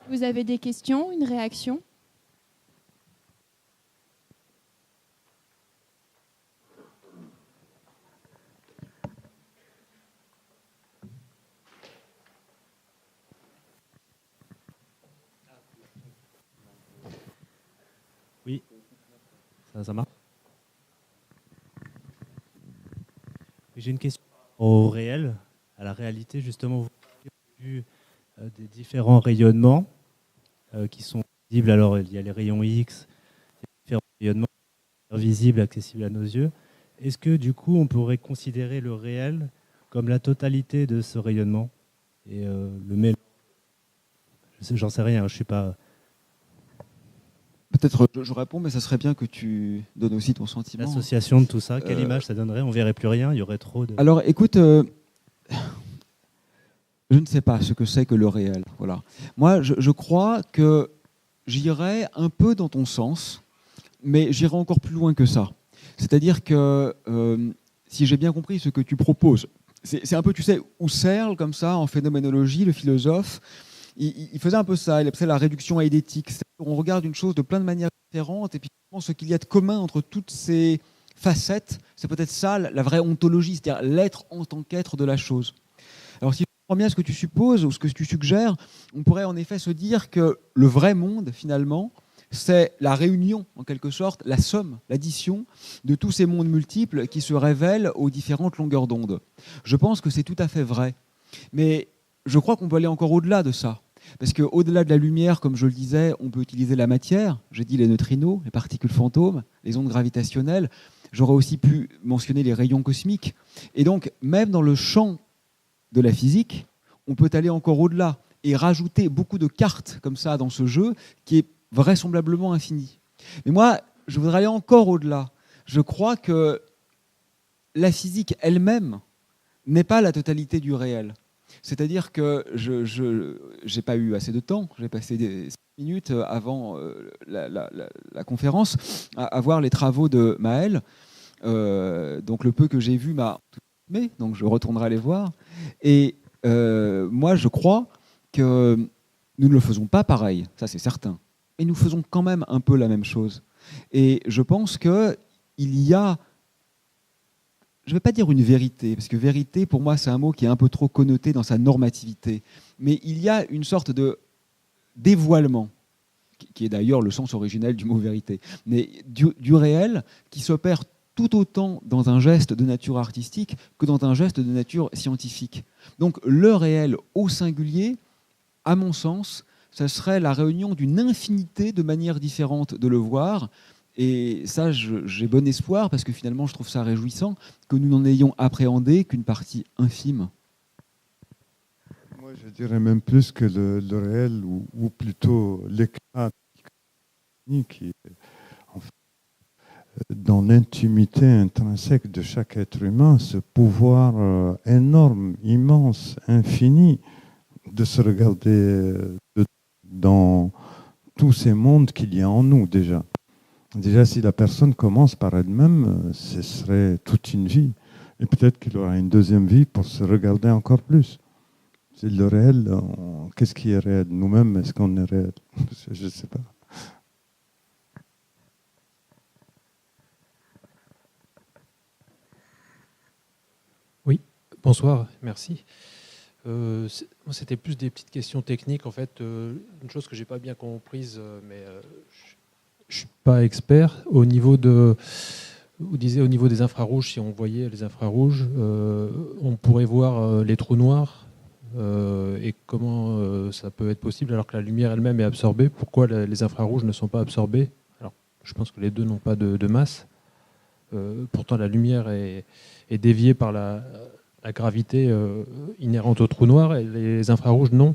D: Vous avez des questions, une réaction ?
E: Oui, ça marche. J'ai une question au réel, à la réalité. Justement, vous avez vu des différents rayonnements qui sont visibles. Alors, il y a les rayons X, il y a différents rayonnements visible, accessible à nos yeux. Est-ce que du coup, on pourrait considérer le réel comme la totalité de ce rayonnement et le mélange? J'en sais rien, je suis pas.
C: Peut-être je réponds, mais ça serait bien que tu donnes aussi ton sentiment.
E: L'association de tout ça, quelle image ça donnerait? On verrait plus rien, il y aurait trop de.
C: Alors, écoute, je ne sais pas ce que c'est que le réel. Voilà. Moi, je crois que j'irais un peu dans ton sens, mais j'irais encore plus loin que ça. C'est-à-dire que, si j'ai bien compris ce que tu proposes, c'est un peu, tu sais, Husserl, comme ça, en phénoménologie, le philosophe, il faisait un peu ça, il appelait la réduction eidétique. On regarde une chose de plein de manières différentes, et puis ce qu'il y a de commun entre toutes ces facettes, c'est peut-être ça la vraie ontologie, c'est-à-dire l'être en tant qu'être de la chose. Alors si je comprends bien ce que tu supposes ou ce que tu suggères, on pourrait en effet se dire que le vrai monde, finalement, c'est la réunion, en quelque sorte, la somme, l'addition de tous ces mondes multiples qui se révèlent aux différentes longueurs d'onde. Je pense que c'est tout à fait vrai. Mais je crois qu'on peut aller encore au-delà de ça. Parce qu'au-delà de la lumière, comme je le disais, on peut utiliser la matière. J'ai dit les neutrinos, les particules fantômes, les ondes gravitationnelles. J'aurais aussi pu mentionner les rayons cosmiques. Et donc, même dans le champ de la physique, on peut aller encore au-delà et rajouter beaucoup de cartes comme ça dans ce jeu qui est vraisemblablement infini. Mais moi, je voudrais aller encore au-delà. Je crois que la physique elle-même n'est pas la totalité du réel. C'est-à-dire que je n'ai pas eu assez de temps, j'ai passé des 5 minutes avant la conférence à voir les travaux de Maël. Donc le peu que j'ai vu m'a enthousiasmé, donc je retournerai les voir. Et moi, je crois que nous ne le faisons pas pareil, ça c'est certain. Mais nous faisons quand même un peu la même chose. Et je pense qu'il y a, je ne vais pas dire une vérité, parce que vérité, pour moi, c'est un mot qui est un peu trop connoté dans sa normativité. Mais il y a une sorte de dévoilement, qui est d'ailleurs le sens originel du mot vérité, mais du réel qui s'opère tout autant dans un geste de nature artistique que dans un geste de nature scientifique. Donc le réel au singulier, à mon sens, ça serait la réunion d'une infinité de manières différentes de le voir. Et ça, j'ai bon espoir, parce que finalement, je trouve ça réjouissant que nous n'en ayons appréhendé qu'une partie infime.
B: Moi, je dirais même plus que le réel, ou plutôt l'éclat qui est en fait, dans l'intimité intrinsèque de chaque être humain, ce pouvoir énorme, immense, infini, de se regarder dans tous ces mondes qu'il y a en nous déjà. Déjà, si la personne commence par elle-même, ce serait toute une vie. Et peut-être qu'il aura une deuxième vie pour se regarder encore plus. C'est le réel. Qu'est-ce qui est réel? Nous-mêmes, est-ce qu'on est réel? Je ne sais pas.
F: Oui, bonsoir, merci. Moi, c'était plus des petites questions techniques. En fait, une chose que je n'ai pas bien comprise, mais je ne suis pas expert. Au niveau vous disiez au niveau des infrarouges, si on voyait les infrarouges, on pourrait voir les trous noirs. Et comment ça peut être possible alors que la lumière elle-même est absorbée? Pourquoi les infrarouges ne sont pas absorbés? Alors, je pense que les deux n'ont pas de masse. Pourtant, la lumière est déviée par la gravité inhérente au trou noir, et les infrarouges, non.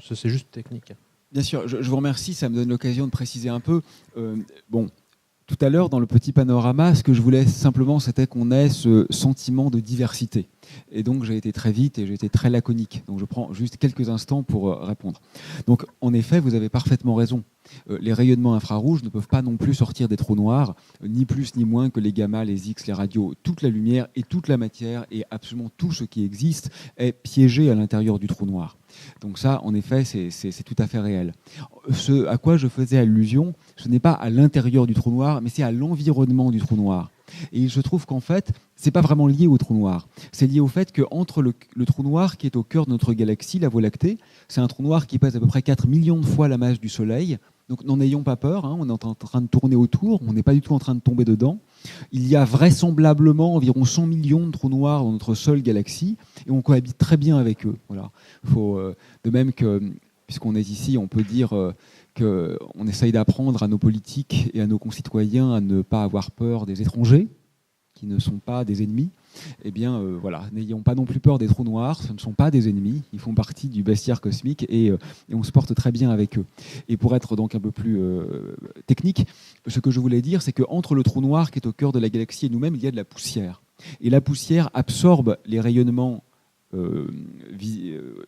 F: C'est juste technique.
C: Bien sûr, je vous remercie, ça me donne l'occasion de préciser un peu. Tout à l'heure, dans le petit panorama, ce que je voulais simplement, c'était qu'on ait ce sentiment de diversité. Et donc, j'ai été très vite et j'ai été très laconique. Donc, je prends juste quelques instants pour répondre. Donc, en effet, vous avez parfaitement raison. Les rayonnements infrarouges ne peuvent pas non plus sortir des trous noirs, ni plus ni moins que les gamma, les X, les radios. Toute la lumière et toute la matière et absolument tout ce qui existe est piégé à l'intérieur du trou noir. Donc ça, en effet, c'est tout à fait réel. Ce à quoi je faisais allusion, ce n'est pas à l'intérieur du trou noir, mais c'est à l'environnement du trou noir. Et il se trouve qu'en fait, c'est pas vraiment lié au trou noir. C'est lié au fait qu'entre le trou noir qui est au cœur de notre galaxie, la Voie lactée, c'est un trou noir qui pèse à peu près 4 millions de fois la masse du Soleil. Donc n'en ayons pas peur, hein, on est en train de tourner autour, on n'est pas du tout en train de tomber dedans. Il y a vraisemblablement environ 100 millions de trous noirs dans notre seule galaxie, et on cohabite très bien avec eux. Voilà. De même que, puisqu'on est ici, on peut dire qu'on essaye d'apprendre à nos politiques et à nos concitoyens à ne pas avoir peur des étrangers, qui ne sont pas des ennemis. Eh bien, voilà, n'ayons pas non plus peur des trous noirs, ce ne sont pas des ennemis, ils font partie du bestiaire cosmique et on se porte très bien avec eux. Et pour être donc un peu plus technique, ce que je voulais dire, c'est qu'entre le trou noir qui est au cœur de la galaxie et nous-mêmes, il y a de la poussière. Et la poussière absorbe les rayonnements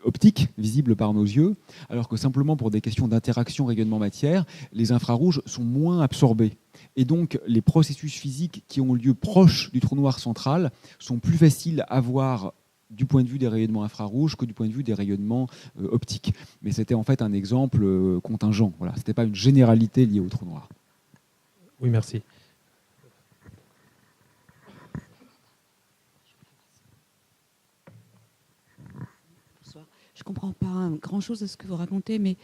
C: optiques visibles par nos yeux, alors que simplement pour des questions d'interaction rayonnement-matière, les infrarouges sont moins absorbés. Et donc, les processus physiques qui ont lieu proches du trou noir central sont plus faciles à voir du point de vue des rayonnements infrarouges que du point de vue des rayonnements optiques. Mais c'était en fait un exemple contingent. Voilà. Ce n'était pas une généralité liée au trou noir.
F: Oui, merci.
G: Bonsoir. Je ne comprends pas grand-chose de ce que vous racontez, mais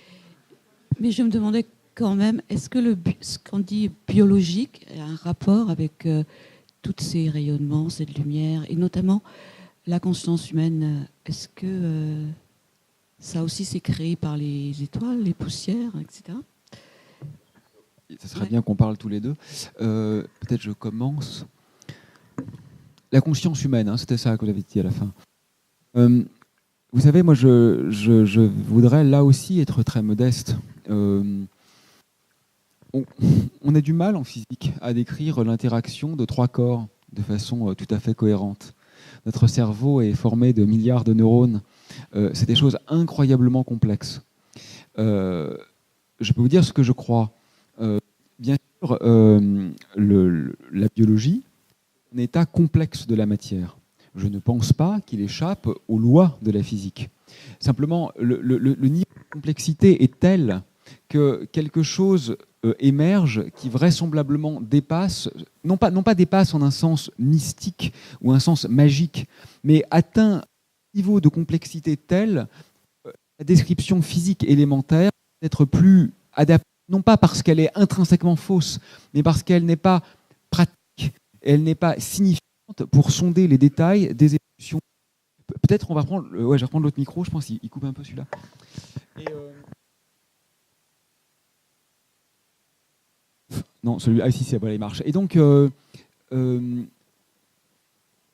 G: je me demandais quand même, est-ce que ce qu'on dit biologique a un rapport avec tous ces rayonnements, cette lumière, et notamment la conscience humaine? Est-ce que ça aussi c'est créé par les étoiles, les poussières, etc.
C: Ça serait bien qu'on parle tous les deux. Peut-être je commence. La conscience humaine, hein, c'était ça que vous avez dit à la fin. Vous savez, moi je voudrais là aussi être très modeste. On a du mal en physique à décrire l'interaction de trois corps de façon tout à fait cohérente. Notre cerveau est formé de milliards de neurones. C'est des choses incroyablement complexes. Je peux vous dire ce que je crois. Bien sûr, la biologie est un état complexe de la matière. Je ne pense pas qu'il échappe aux lois de la physique. Simplement, le niveau de complexité est tel que quelque chose émerge qui vraisemblablement dépasse, non pas dépasse en un sens mystique ou un sens magique, mais atteint un niveau de complexité tel que la description physique élémentaire peut être plus adaptée, non pas parce qu'elle est intrinsèquement fausse, mais parce qu'elle n'est pas pratique, elle n'est pas signifiante pour sonder les détails des évolutions. Peut-être on va reprendre, je vais reprendre l'autre micro, je pense qu'il coupe un peu celui-là. Non, celui-là, ah, si, voilà, il marche. Et donc,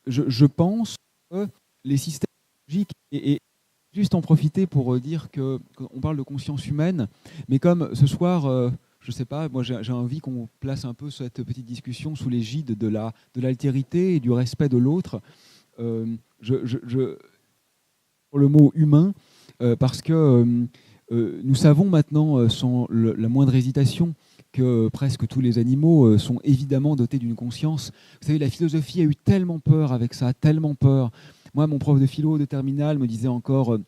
C: je pense que les systèmes logiques, et juste en profiter pour dire qu'on parle de conscience humaine, mais comme ce soir, je ne sais pas, moi j'ai envie qu'on place un peu cette petite discussion sous l'égide de l'altérité et du respect de l'autre. Pour le mot humain, parce que nous savons maintenant, sans la moindre hésitation, que presque tous les animaux sont évidemment dotés d'une conscience. Vous savez, la philosophie a eu tellement peur avec ça, tellement peur. Moi, mon prof de philo de terminale me disait encore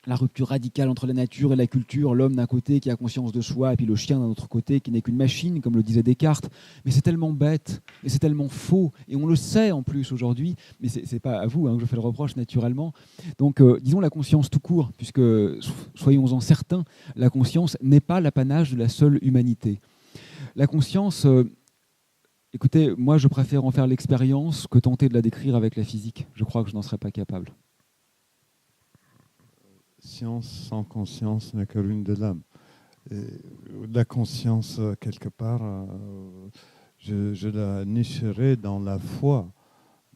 C: la rupture radicale entre la nature et la culture, l'homme d'un côté qui a conscience de soi, et puis le chien d'un autre côté qui n'est qu'une machine, comme le disait Descartes. Mais c'est tellement bête, et c'est tellement faux, et on le sait en plus aujourd'hui, mais c'est pas à vous que je fais le reproche naturellement. Donc, disons la conscience tout court, puisque, soyons-en certains, la conscience n'est pas l'apanage de la seule humanité. La conscience, écoutez, moi je préfère en faire l'expérience que tenter de la décrire avec la physique. Je crois que je n'en serais pas capable.
B: Science sans conscience n'est que ruine de l'âme. La conscience, quelque part, je la nicherai dans la foi,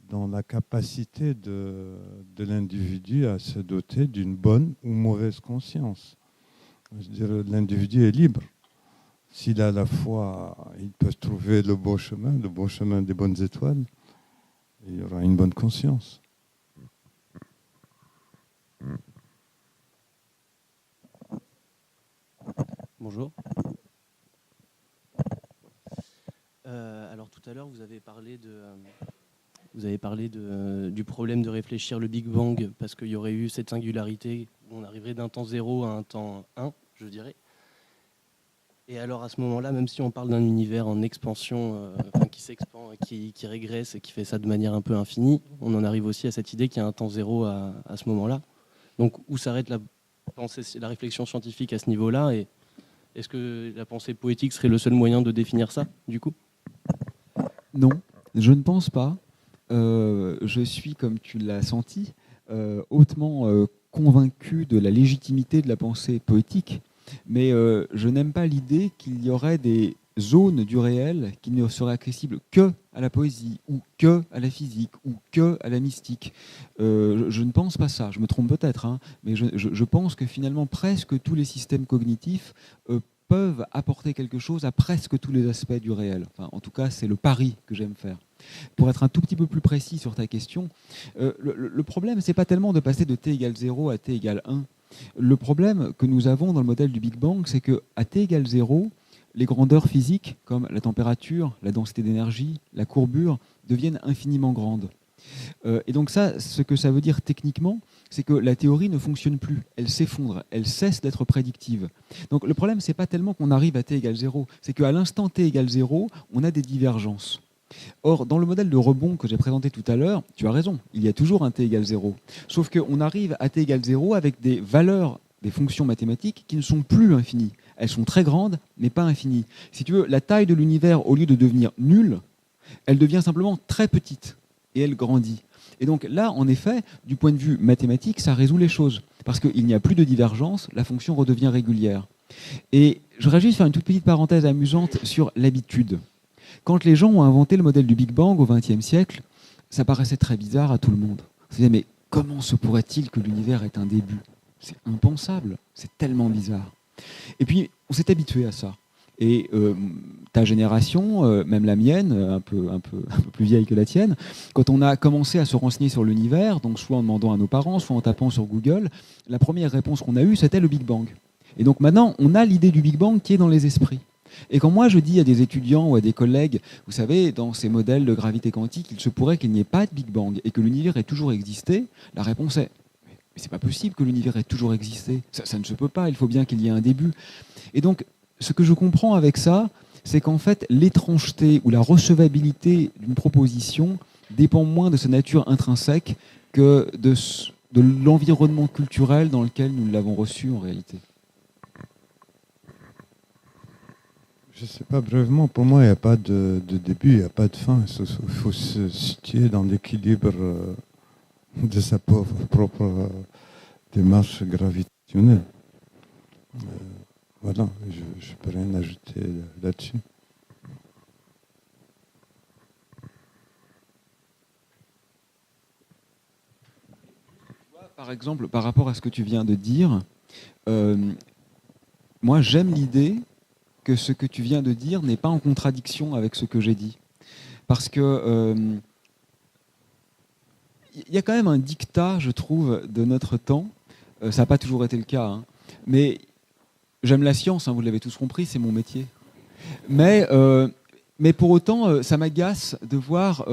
B: dans la capacité de l'individu à se doter d'une bonne ou mauvaise conscience. Je dirais, l'individu est libre. S'il a la foi, il peut trouver le bon chemin des bonnes étoiles. Il aura une bonne conscience.
H: Bonjour. Alors tout à l'heure, vous avez parlé du problème de réfléchir le Big Bang parce qu'il y aurait eu cette singularité où on arriverait d'un temps 0 à un temps 1, je dirais. Et alors à ce moment-là, même si on parle d'un univers en expansion, qui s'expand, qui régresse et qui fait ça de manière un peu infinie, on en arrive aussi à cette idée qu'il y a un temps 0 à ce moment-là. Donc où s'arrête la réflexion scientifique à ce niveau-là, et est-ce que la pensée poétique serait le seul moyen de définir ça, du coup ?
C: Non, je ne pense pas. Je suis, comme tu l'as senti, hautement convaincu de la légitimité de la pensée poétique. Mais je n'aime pas l'idée qu'il y aurait des zones du réel qui ne seraient accessibles que à la poésie, ou que à la physique, ou que à la mystique. Je ne pense pas ça, je me trompe peut-être, hein, mais je pense que finalement presque tous les systèmes cognitifs peuvent apporter quelque chose à presque tous les aspects du réel. Enfin, en tout cas, c'est le pari que j'aime faire. Pour être un tout petit peu plus précis sur ta question, le problème, c'est pas tellement de passer de t égale 0 à t égale 1. Le problème que nous avons dans le modèle du Big Bang, c'est qu'à t égale 0, les grandeurs physiques, comme la température, la densité d'énergie, la courbure, deviennent infiniment grandes. Et donc ça, ce que ça veut dire techniquement, c'est que la théorie ne fonctionne plus, elle s'effondre, elle cesse d'être prédictive. Donc le problème, c'est pas tellement qu'on arrive à t égale 0, c'est qu'à l'instant t égale 0, on a des divergences. Or, dans le modèle de rebond que j'ai présenté tout à l'heure, tu as raison, il y a toujours un t égale 0. Sauf qu'on arrive à t égale 0 avec des valeurs, des fonctions mathématiques qui ne sont plus infinies. Elles sont très grandes, mais pas infinies. Si tu veux, la taille de l'univers, au lieu de devenir nulle, elle devient simplement très petite et elle grandit. Et donc là, en effet, du point de vue mathématique, ça résout les choses. Parce qu'il n'y a plus de divergence, la fonction redevient régulière. Et je voudrais juste faire une toute petite parenthèse amusante sur l'habitude. Quand les gens ont inventé le modèle du Big Bang au XXe siècle, ça paraissait très bizarre à tout le monde. On se disait, mais comment se pourrait-il que l'univers ait un début? C'est impensable, c'est tellement bizarre. Et puis, on s'est habitué à ça. Et ta génération, même la mienne, un peu plus vieille que la tienne, quand on a commencé à se renseigner sur l'univers, donc soit en demandant à nos parents, soit en tapant sur Google, la première réponse qu'on a eue, c'était le Big Bang. Et donc maintenant, on a l'idée du Big Bang qui est dans les esprits. Et quand moi je dis à des étudiants ou à des collègues, vous savez, dans ces modèles de gravité quantique, il se pourrait qu'il n'y ait pas de Big Bang et que l'univers ait toujours existé, la réponse est mais c'est pas possible que l'univers ait toujours existé. Ça ne se peut pas, il faut bien qu'il y ait un début. Et donc, ce que je comprends avec ça, c'est qu'en fait, l'étrangeté ou la recevabilité d'une proposition dépend moins de sa nature intrinsèque que de l'environnement culturel dans lequel nous l'avons reçu en réalité.
B: Je ne sais pas, brièvement, pour moi, il n'y a pas de début, il n'y a pas de fin. Il faut se situer dans l'équilibre de sa propre démarche gravitationnelle. Voilà, je ne peux rien ajouter là-dessus.
C: Par exemple, par rapport à ce que tu viens de dire, moi j'aime l'idée que ce que tu viens de dire n'est pas en contradiction avec ce que j'ai dit. Parce que y a quand même un dictat, je trouve, de notre temps. Ça n'a pas toujours été le cas, hein. Mais j'aime la science, hein, vous l'avez tous compris, c'est mon métier. Mais pour autant, ça m'agace de voir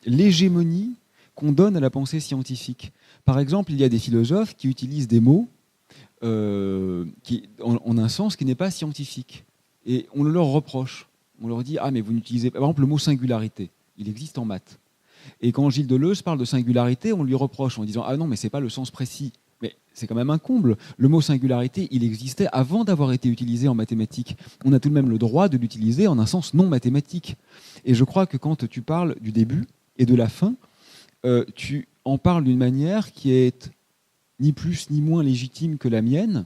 C: l'hégémonie qu'on donne à la pensée scientifique. Par exemple, il y a des philosophes qui utilisent des mots en un sens qui n'est pas scientifique. Et on le leur reproche. On leur dit « Ah, mais vous n'utilisez pas... » Par exemple, le mot « singularité », il existe en maths. Et quand Gilles Deleuze parle de singularité, on lui reproche en disant « Ah non, mais ce n'est pas le sens précis. » Mais c'est quand même un comble. Le mot singularité, il existait avant d'avoir été utilisé en mathématiques. On a tout de même le droit de l'utiliser en un sens non mathématique. Et je crois que quand tu parles du début et de la fin, tu en parles d'une manière qui est ni plus ni moins légitime que la mienne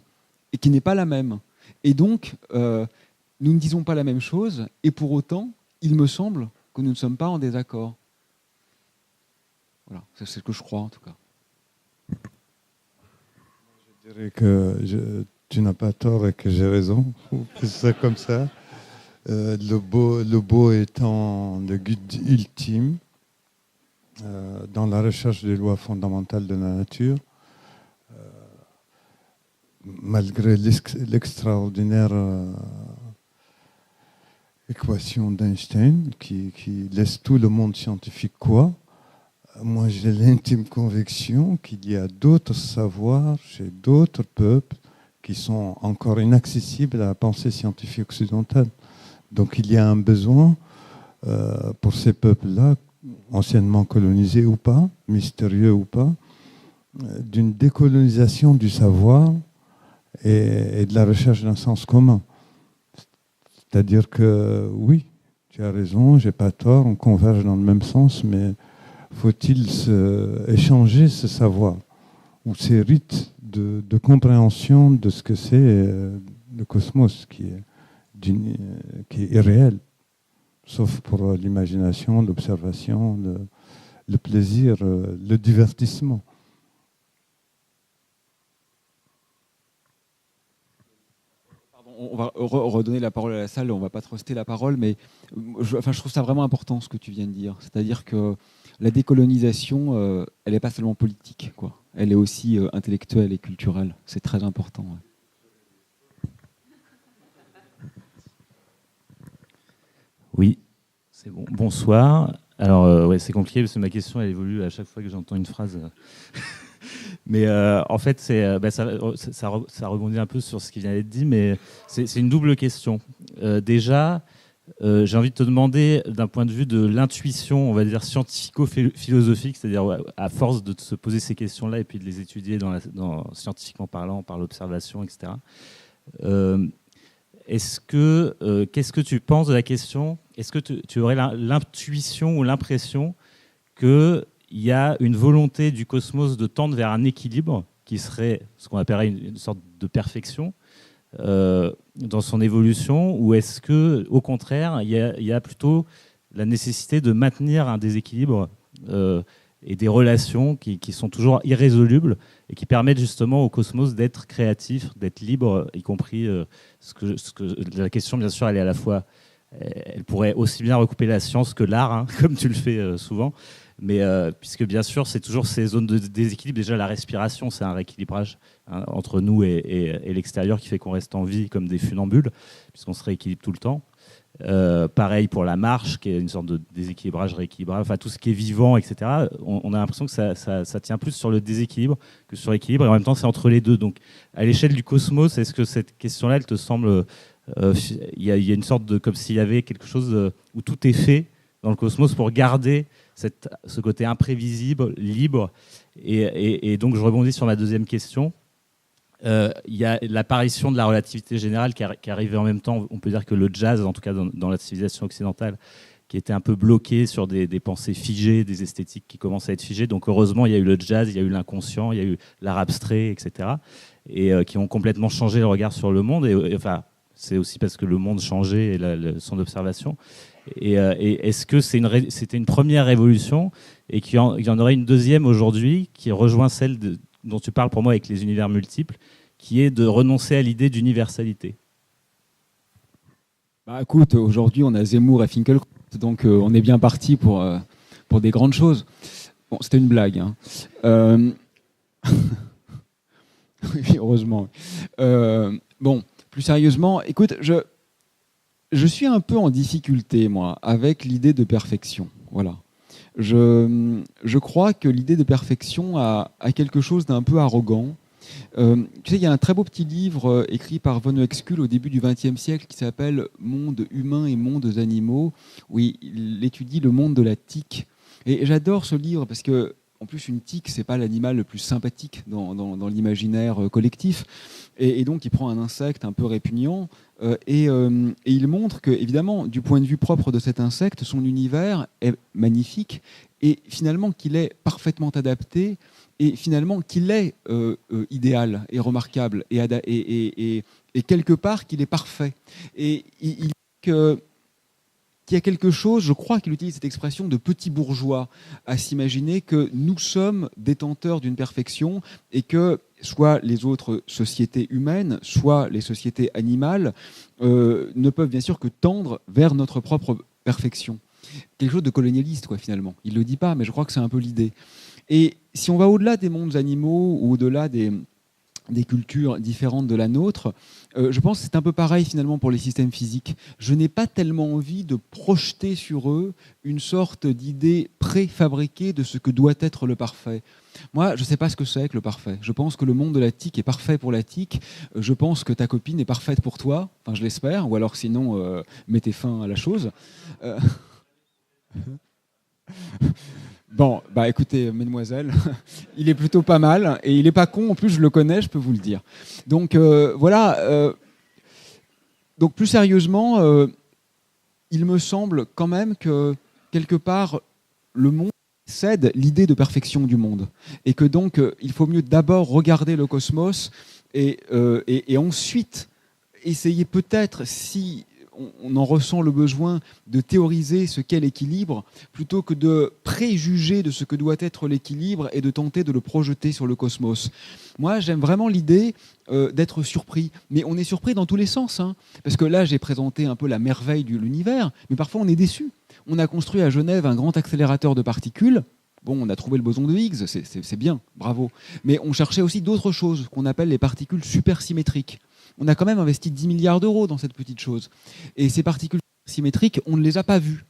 C: et qui n'est pas la même. Et donc, nous ne disons pas la même chose et pour autant, il me semble que nous ne sommes pas en désaccord. Voilà, c'est ce que je crois en tout cas.
B: Je dirais que tu n'as pas tort et que j'ai raison. C'est ça comme ça. Le beau étant le guide ultime dans la recherche des lois fondamentales de la nature, malgré l'extraordinaire équation d'Einstein qui laisse tout le monde scientifique quoi. Moi, j'ai l'intime conviction qu'il y a d'autres savoirs chez d'autres peuples qui sont encore inaccessibles à la pensée scientifique occidentale. Donc, il y a un besoin pour ces peuples-là, anciennement colonisés ou pas, mystérieux ou pas, d'une décolonisation du savoir et de la recherche d'un sens commun. C'est-à-dire que, oui, tu as raison, j'ai pas tort, on converge dans le même sens, mais faut-il échanger ce savoir ou ces rites de compréhension de ce que c'est le cosmos, qui est irréel, sauf pour l'imagination, l'observation, le plaisir, le divertissement.
C: On va redonner la parole à la salle, on ne va pas truster la parole, mais je trouve ça vraiment important ce que tu viens de dire. C'est-à-dire que la décolonisation, elle n'est pas seulement politique, quoi. Elle est aussi intellectuelle et culturelle. C'est très important. Ouais.
I: Oui, c'est bon. Bonsoir. Alors, ouais, c'est compliqué parce que ma question elle évolue à chaque fois que j'entends une phrase. Mais en fait, ça rebondit un peu sur ce qui vient d'être dit, mais c'est une double question. Déjà, j'ai envie de te demander, d'un point de vue de l'intuition, on va dire scientifico-philosophique, c'est-à-dire à force de se poser ces questions-là et puis de les étudier scientifiquement parlant, par l'observation, etc. Qu'est-ce que tu penses de la question? Est-ce que tu aurais l'intuition ou l'impression qu'il y a une volonté du cosmos de tendre vers un équilibre qui serait ce qu'on appellerait une sorte de perfection dans son évolution, ou est-ce que, au contraire, il y a plutôt la nécessité de maintenir un déséquilibre et des relations qui sont toujours irrésolubles et qui permettent justement au cosmos d'être créatif, d'être libre, y compris la question, bien sûr, elle est à la fois, elle pourrait aussi bien recouper la science que l'art, hein, comme tu le fais souvent. Mais puisque bien sûr, c'est toujours ces zones de déséquilibre. Déjà, la respiration, c'est un rééquilibrage entre nous et l'extérieur qui fait qu'on reste en vie comme des funambules, puisqu'on se rééquilibre tout le temps. Pareil pour la marche, qui est une sorte de déséquilibrage, rééquilibrage. Enfin, tout ce qui est vivant, etc. On a l'impression que ça tient plus sur le déséquilibre que sur l'équilibre. Et en même temps, c'est entre les deux. Donc, à l'échelle du cosmos, est-ce que cette question-là, elle te semble... Il y a une sorte de... Comme s'il y avait quelque chose où tout est fait dans le cosmos pour garder ce côté imprévisible, libre. Et donc, je rebondis sur ma deuxième question. Il y a l'apparition de la relativité générale qui arrivait en même temps. On peut dire que le jazz, en tout cas dans la civilisation occidentale, qui était un peu bloqué sur des pensées figées, des esthétiques qui commencent à être figées. Donc, heureusement, il y a eu le jazz, il y a eu l'inconscient, il y a eu l'art abstrait, etc. Et qui ont complètement changé le regard sur le monde. Et enfin, c'est aussi parce que le monde changeait et son observation. Et est-ce que c'était une première révolution et qu'il y en aurait une deuxième aujourd'hui qui rejoint celle dont tu parles pour moi avec les univers multiples, qui est de renoncer à l'idée d'universalité?
C: Bah, écoute, aujourd'hui on a Zemmour et Finkielkraut, donc on est bien parti pour des grandes choses. Bon, c'était une blague. Hein. Oui, heureusement. Bon, plus sérieusement, écoute, je suis un peu en difficulté, moi, avec l'idée de perfection. Voilà. Je crois que l'idée de perfection a quelque chose d'un peu arrogant. Tu sais, il y a un très beau petit livre écrit par von Uexküll au début du XXe siècle qui s'appelle « Monde humain et mondes animaux », où il étudie le monde de la tique. Et j'adore ce livre parce que, en plus, une tique, c'est pas l'animal le plus sympathique dans l'imaginaire collectif. Et donc, il prend un insecte un peu répugnant et il montre que, évidemment, du point de vue propre de cet insecte, son univers est magnifique et finalement qu'il est parfaitement adapté et finalement qu'il est idéal et remarquable et quelque part qu'il est parfait. Et il dit qu'il y a quelque chose, je crois qu'il utilise cette expression de petit bourgeois, à s'imaginer que nous sommes détenteurs d'une perfection et que soit les autres sociétés humaines, soit les sociétés animales ne peuvent bien sûr que tendre vers notre propre perfection. Quelque chose de colonialiste, quoi, finalement. Il ne le dit pas, mais je crois que c'est un peu l'idée. Et si on va au-delà des mondes animaux ou au-delà des cultures différentes de la nôtre, je pense que c'est un peu pareil finalement pour les systèmes physiques. Je n'ai pas tellement envie de projeter sur eux une sorte d'idée préfabriquée de ce que doit être le parfait. Moi, je ne sais pas ce que c'est que le parfait. Je pense que le monde de la tique est parfait pour la tique. Je pense que ta copine est parfaite pour toi. Enfin, je l'espère. Ou alors sinon, mettez fin à la chose. Bon, bah écoutez, mesdemoiselles, il est plutôt pas mal et il est pas con. En plus, je le connais, je peux vous le dire. Donc voilà. Donc plus sérieusement, il me semble quand même que quelque part le monde cède l'idée de perfection du monde. Et que donc, il faut mieux d'abord regarder le cosmos et ensuite essayer peut-être, si on en ressent le besoin, de théoriser ce qu'est l'équilibre, plutôt que de préjuger de ce que doit être l'équilibre et de tenter de le projeter sur le cosmos. Moi, j'aime vraiment l'idée d'être surpris. Mais on est surpris dans tous les sens. Hein. Parce que là, j'ai présenté un peu la merveille de l'univers, mais parfois on est déçu. On a construit à Genève un grand accélérateur de particules. Bon, on a trouvé le boson de Higgs, c'est bien, bravo. Mais on cherchait aussi d'autres choses qu'on appelle les particules supersymétriques. On a quand même investi 10 milliards d'euros dans cette petite chose. Et ces particules symétriques, on ne les a pas vues.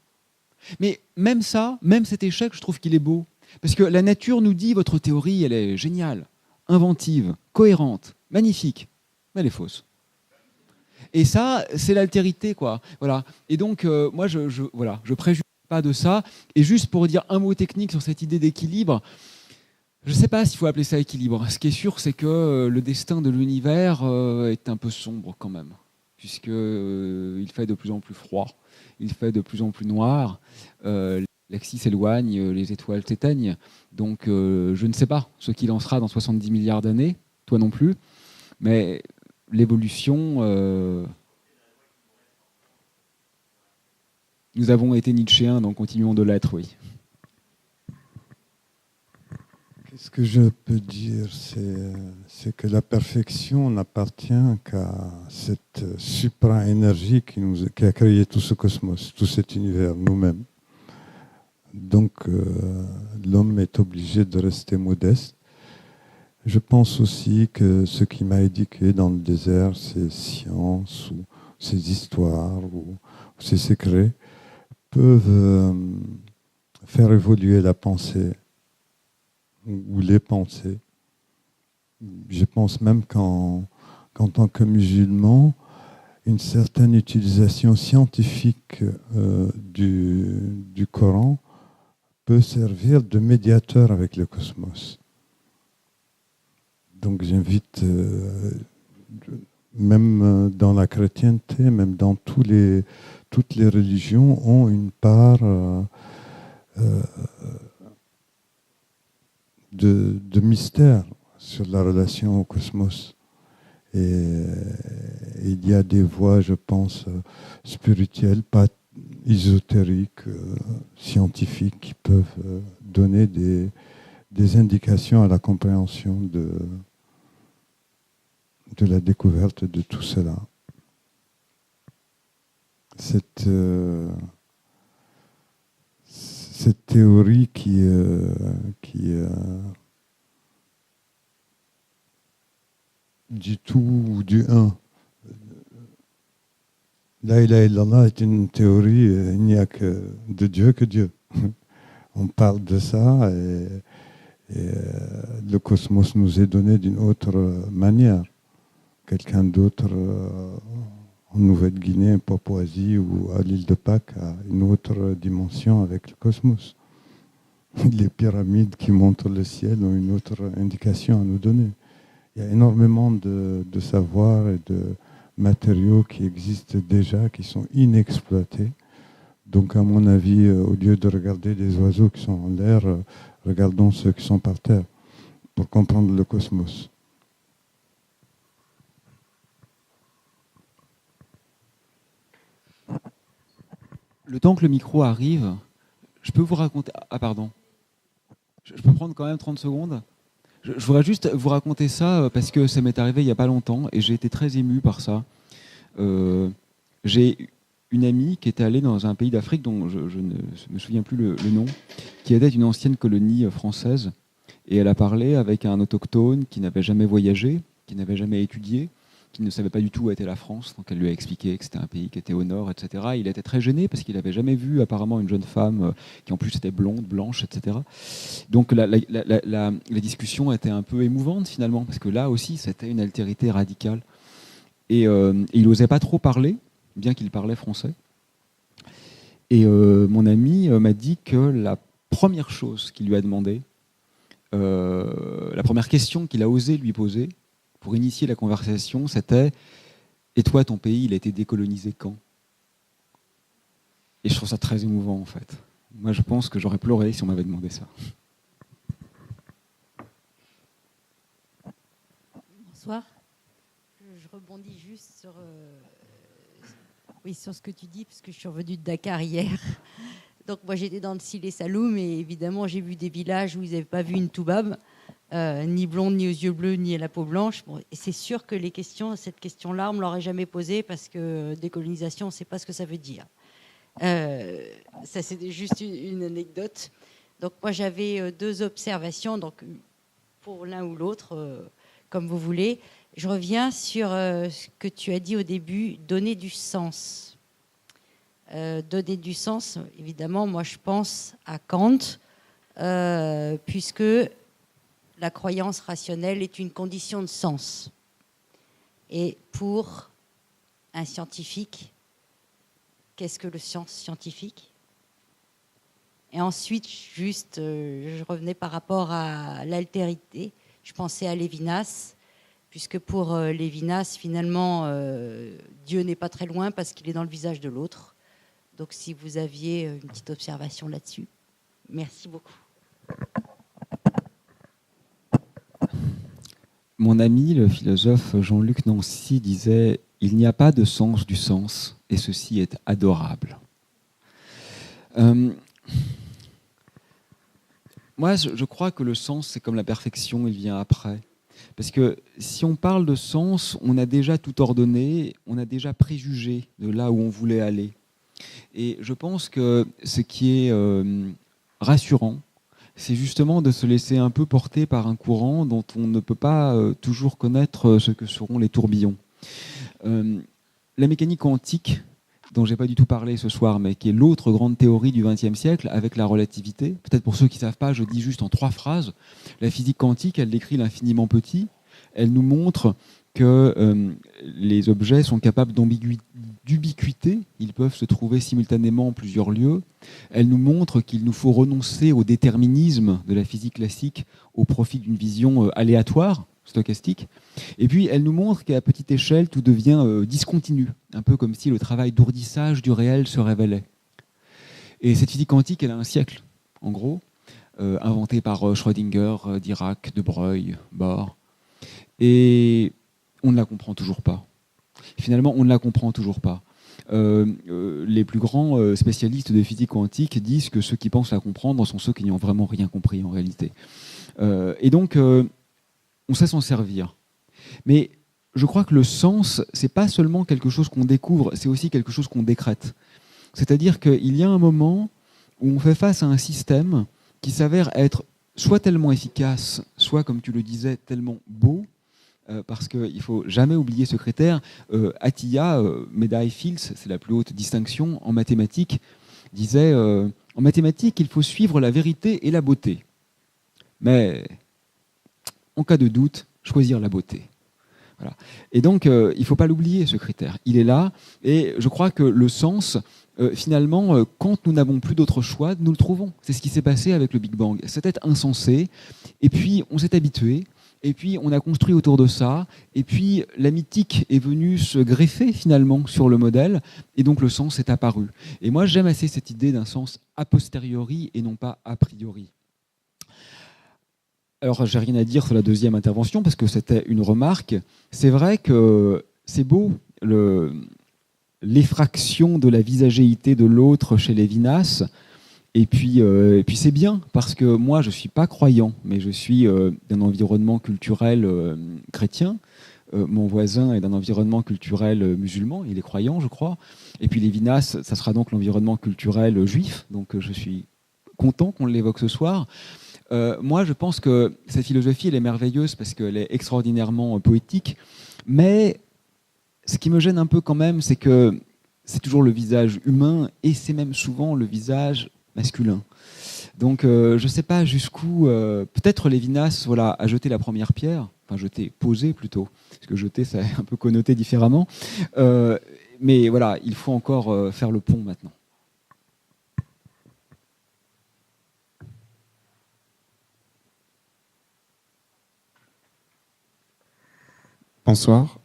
C: Mais même ça, même cet échec, je trouve qu'il est beau. Parce que la nature nous dit, votre théorie, elle est géniale, inventive, cohérente, magnifique, mais elle est fausse. Et ça, c'est l'altérité, quoi. Voilà. Et donc, moi, je préjuge pas de ça. Et juste pour dire un mot technique sur cette idée d'équilibre, je ne sais pas s'il faut appeler ça équilibre. Ce qui est sûr, c'est que le destin de l'univers est un peu sombre quand même, puisqu'il fait de plus en plus froid, il fait de plus en plus noir, les galaxies s'éloignent, les étoiles s'éteignent. Donc je ne sais pas ce qu'il en sera dans 70 milliards d'années, toi non plus, mais l'évolution... Nous avons été nietzschéens, donc continuons de l'être, oui.
B: Ce que je peux dire, c'est que la perfection n'appartient qu'à cette supra-énergie qui a créé tout ce cosmos, tout cet univers, nous-mêmes. Donc l'homme est obligé de rester modeste. Je pense aussi que ce qui m'a éduqué dans le désert, ces sciences ou ces histoires ou ces secrets, peuvent faire évoluer la pensée ou les pensées. Je pense même qu'en tant que musulman, une certaine utilisation scientifique du Coran peut servir de médiateur avec le cosmos. Donc j'invite, même dans la chrétienté, même dans toutes les religions, ont une part de mystère sur la relation au cosmos. Et il y a des voies, je pense, spirituelles, pas ésotériques, scientifiques, qui peuvent donner des indications à la compréhension de la découverte de tout cela. Cette théorie qui du tout ou du un. La ilaha illallah est une théorie, il n'y a que de Dieu que Dieu. On parle de ça et le cosmos nous est donné d'une autre manière. Quelqu'un d'autre en Nouvelle-Guinée, en Papouasie ou à l'île de Pâques a une autre dimension avec le cosmos. Les pyramides qui montrent le ciel ont une autre indication à nous donner. Il y a énormément de savoirs et de matériaux qui existent déjà, qui sont inexploités. Donc, à mon avis, au lieu de regarder les oiseaux qui sont en l'air, regardons ceux qui sont par terre pour comprendre le cosmos.
C: Le temps que le micro arrive, je peux vous raconter... Ah, pardon. Je peux prendre quand même 30 secondes ? Je voudrais juste vous raconter ça parce que ça m'est arrivé il n'y a pas longtemps et j'ai été très ému par ça. J'ai une amie qui était allée dans un pays d'Afrique dont je ne me souviens plus le nom, qui était une ancienne colonie française. Et elle a parlé avec un autochtone qui n'avait jamais voyagé, qui n'avait jamais étudié, qui ne savait pas du tout où était la France. Donc elle lui a expliqué que c'était un pays qui était au nord, etc. Il était très gêné parce qu'il n'avait jamais vu apparemment une jeune femme qui en plus était blonde, blanche, etc. Donc la discussion était un peu émouvante finalement, parce que là aussi c'était une altérité radicale. Et il n'osait pas trop parler, bien qu'il parlait français. Et mon ami m'a dit que la première chose qu'il lui a demandé, la première question qu'il a osé lui poser pour initier la conversation, c'était « Et toi, ton pays, il a été décolonisé quand ?» Et je trouve ça très émouvant, en fait. Moi, je pense que j'aurais pleuré si on m'avait demandé ça.
J: Bonsoir. Je rebondis juste sur, sur ce que tu dis, parce que je suis revenue de Dakar hier. Donc moi, j'étais dans le Sile Saloum, et évidemment, j'ai vu des villages où ils n'avaient pas vu une toubab, ni blonde, ni aux yeux bleus, ni à la peau blanche. Bon, et c'est sûr que cette question-là, on ne me l'aurait jamais posée, parce que décolonisation, on ne sait pas ce que ça veut dire. Ça, c'est juste une anecdote. Donc moi, j'avais 2 observations, donc pour l'un ou l'autre, comme vous voulez. Je reviens sur ce que tu as dit au début, donner du sens. Donner du sens, évidemment, moi je pense à Kant, puisque la croyance rationnelle est une condition de sens. Et pour un scientifique, qu'est-ce que le sens scientifique ? Et ensuite, juste, je revenais par rapport à l'altérité. Je pensais à Lévinas, puisque pour Lévinas, finalement, Dieu n'est pas très loin parce qu'il est dans le visage de l'autre. Donc, si vous aviez une petite observation là-dessus. Merci beaucoup.
C: Mon ami, le philosophe Jean-Luc Nancy, disait « Il n'y a pas de sens du sens, et ceci est adorable ». Moi, je crois que le sens, c'est comme la perfection, il vient après. Parce que si on parle de sens, on a déjà tout ordonné, on a déjà préjugé de là où on voulait aller. Et je pense que ce qui est rassurant, c'est justement de se laisser un peu porter par un courant dont on ne peut pas toujours connaître ce que seront les tourbillons. La mécanique quantique, dont je n'ai pas du tout parlé ce soir, mais qui est l'autre grande théorie du XXe siècle, avec la relativité. Peut-être pour ceux qui ne savent pas, je dis juste en 3 phrases. La physique quantique, elle décrit l'infiniment petit. Elle nous montre que les objets sont capables d'ubiquité. Ils peuvent se trouver simultanément en plusieurs lieux. Elle nous montre qu'il nous faut renoncer au déterminisme de la physique classique au profit d'une vision aléatoire, stochastique. Et puis, elle nous montre qu'à petite échelle, tout devient discontinu, un peu comme si le travail d'ourdissage du réel se révélait. Et cette physique quantique, elle a un siècle, en gros, inventée par Schrödinger, Dirac, De Broglie, Bohr. Et on ne la comprend toujours pas. Finalement, on ne la comprend toujours pas. Les plus grands spécialistes de physique quantique disent que ceux qui pensent la comprendre sont ceux qui n'y ont vraiment rien compris, en réalité. Et donc, on sait s'en servir. Mais je crois que le sens, c'est pas seulement quelque chose qu'on découvre, c'est aussi quelque chose qu'on décrète. C'est-à-dire qu'il y a un moment où on fait face à un système qui s'avère être soit tellement efficace, soit, comme tu le disais, tellement beau, parce qu'il ne faut jamais oublier ce critère. Atiyah, médaille Fields, c'est la plus haute distinction en mathématiques, disait en mathématiques, il faut suivre la vérité et la beauté. Mais en cas de doute, choisir la beauté. Voilà. Et donc, il ne faut pas l'oublier, ce critère. Il est là, et je crois que le sens, finalement, quand nous n'avons plus d'autre choix, nous le trouvons. C'est ce qui s'est passé avec le Big Bang. C'était insensé, et puis on s'est habitué, et puis on a construit autour de ça, et puis la mythique est venue se greffer, finalement, sur le modèle, et donc le sens est apparu. Et moi, j'aime assez cette idée d'un sens a posteriori et non pas a priori. Alors, j'ai rien à dire sur la deuxième intervention parce que c'était une remarque. C'est vrai que c'est beau l'effraction de la visagéité de l'autre chez Lévinas. Et puis c'est bien parce que moi, je ne suis pas croyant, mais je suis d'un environnement culturel chrétien. Mon voisin est d'un environnement culturel musulman. Il est croyant, je crois. Et puis Lévinas, ça sera donc l'environnement culturel juif. Donc, je suis content qu'on l'évoque ce soir. Moi, je pense que cette philosophie, elle est merveilleuse parce qu'elle est extraordinairement poétique. Mais ce qui me gêne un peu quand même, c'est que c'est toujours le visage humain et c'est même souvent le visage masculin. Donc, je ne sais pas jusqu'où... peut-être Lévinas a jeté la première pierre, enfin posé plutôt, parce que jeter, c'est un peu connoté différemment. Mais voilà, il faut encore faire le pont maintenant.
K: Bonsoir.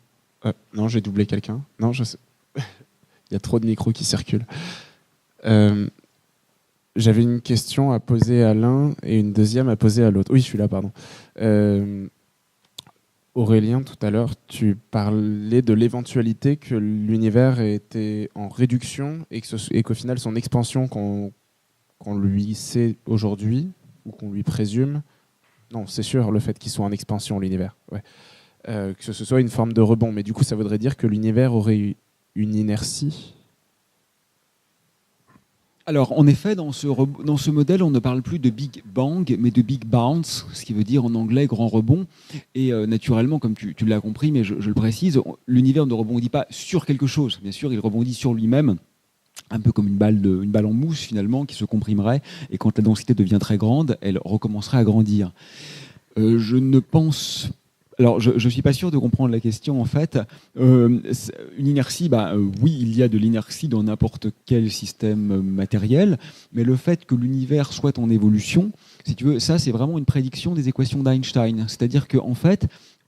K: Non, j'ai doublé quelqu'un. Non, je sais. Il y a trop de micros qui circulent. J'avais une question à poser à l'un et une deuxième à poser à l'autre. Oui, je suis là, pardon. Aurélien, tout à l'heure, tu parlais de l'éventualité que l'univers était en réduction et qu'au final, son expansion qu'on lui sait aujourd'hui, ou qu'on lui présume, non, c'est sûr, le fait qu'il soit en expansion, l'univers, ouais. Que ce soit une forme de rebond. Mais du coup, ça voudrait dire que l'univers aurait eu une inertie.
C: Alors, en effet, dans ce modèle, on ne parle plus de Big Bang, mais de Big Bounce, ce qui veut dire en anglais grand rebond. Et naturellement, comme tu l'as compris, mais je le précise, l'univers ne rebondit pas sur quelque chose. Bien sûr, il rebondit sur lui-même, un peu comme une balle en mousse, finalement, qui se comprimerait. Et quand la densité devient très grande, elle recommencerait à grandir. Je ne pense pas. Alors, je ne suis pas sûr de comprendre la question, en fait. Une inertie, oui, il y a de l'inertie dans n'importe quel système matériel, mais le fait que l'univers soit en évolution, si tu veux, ça, c'est vraiment une prédiction des équations d'Einstein. C'est-à-dire qu'en fait,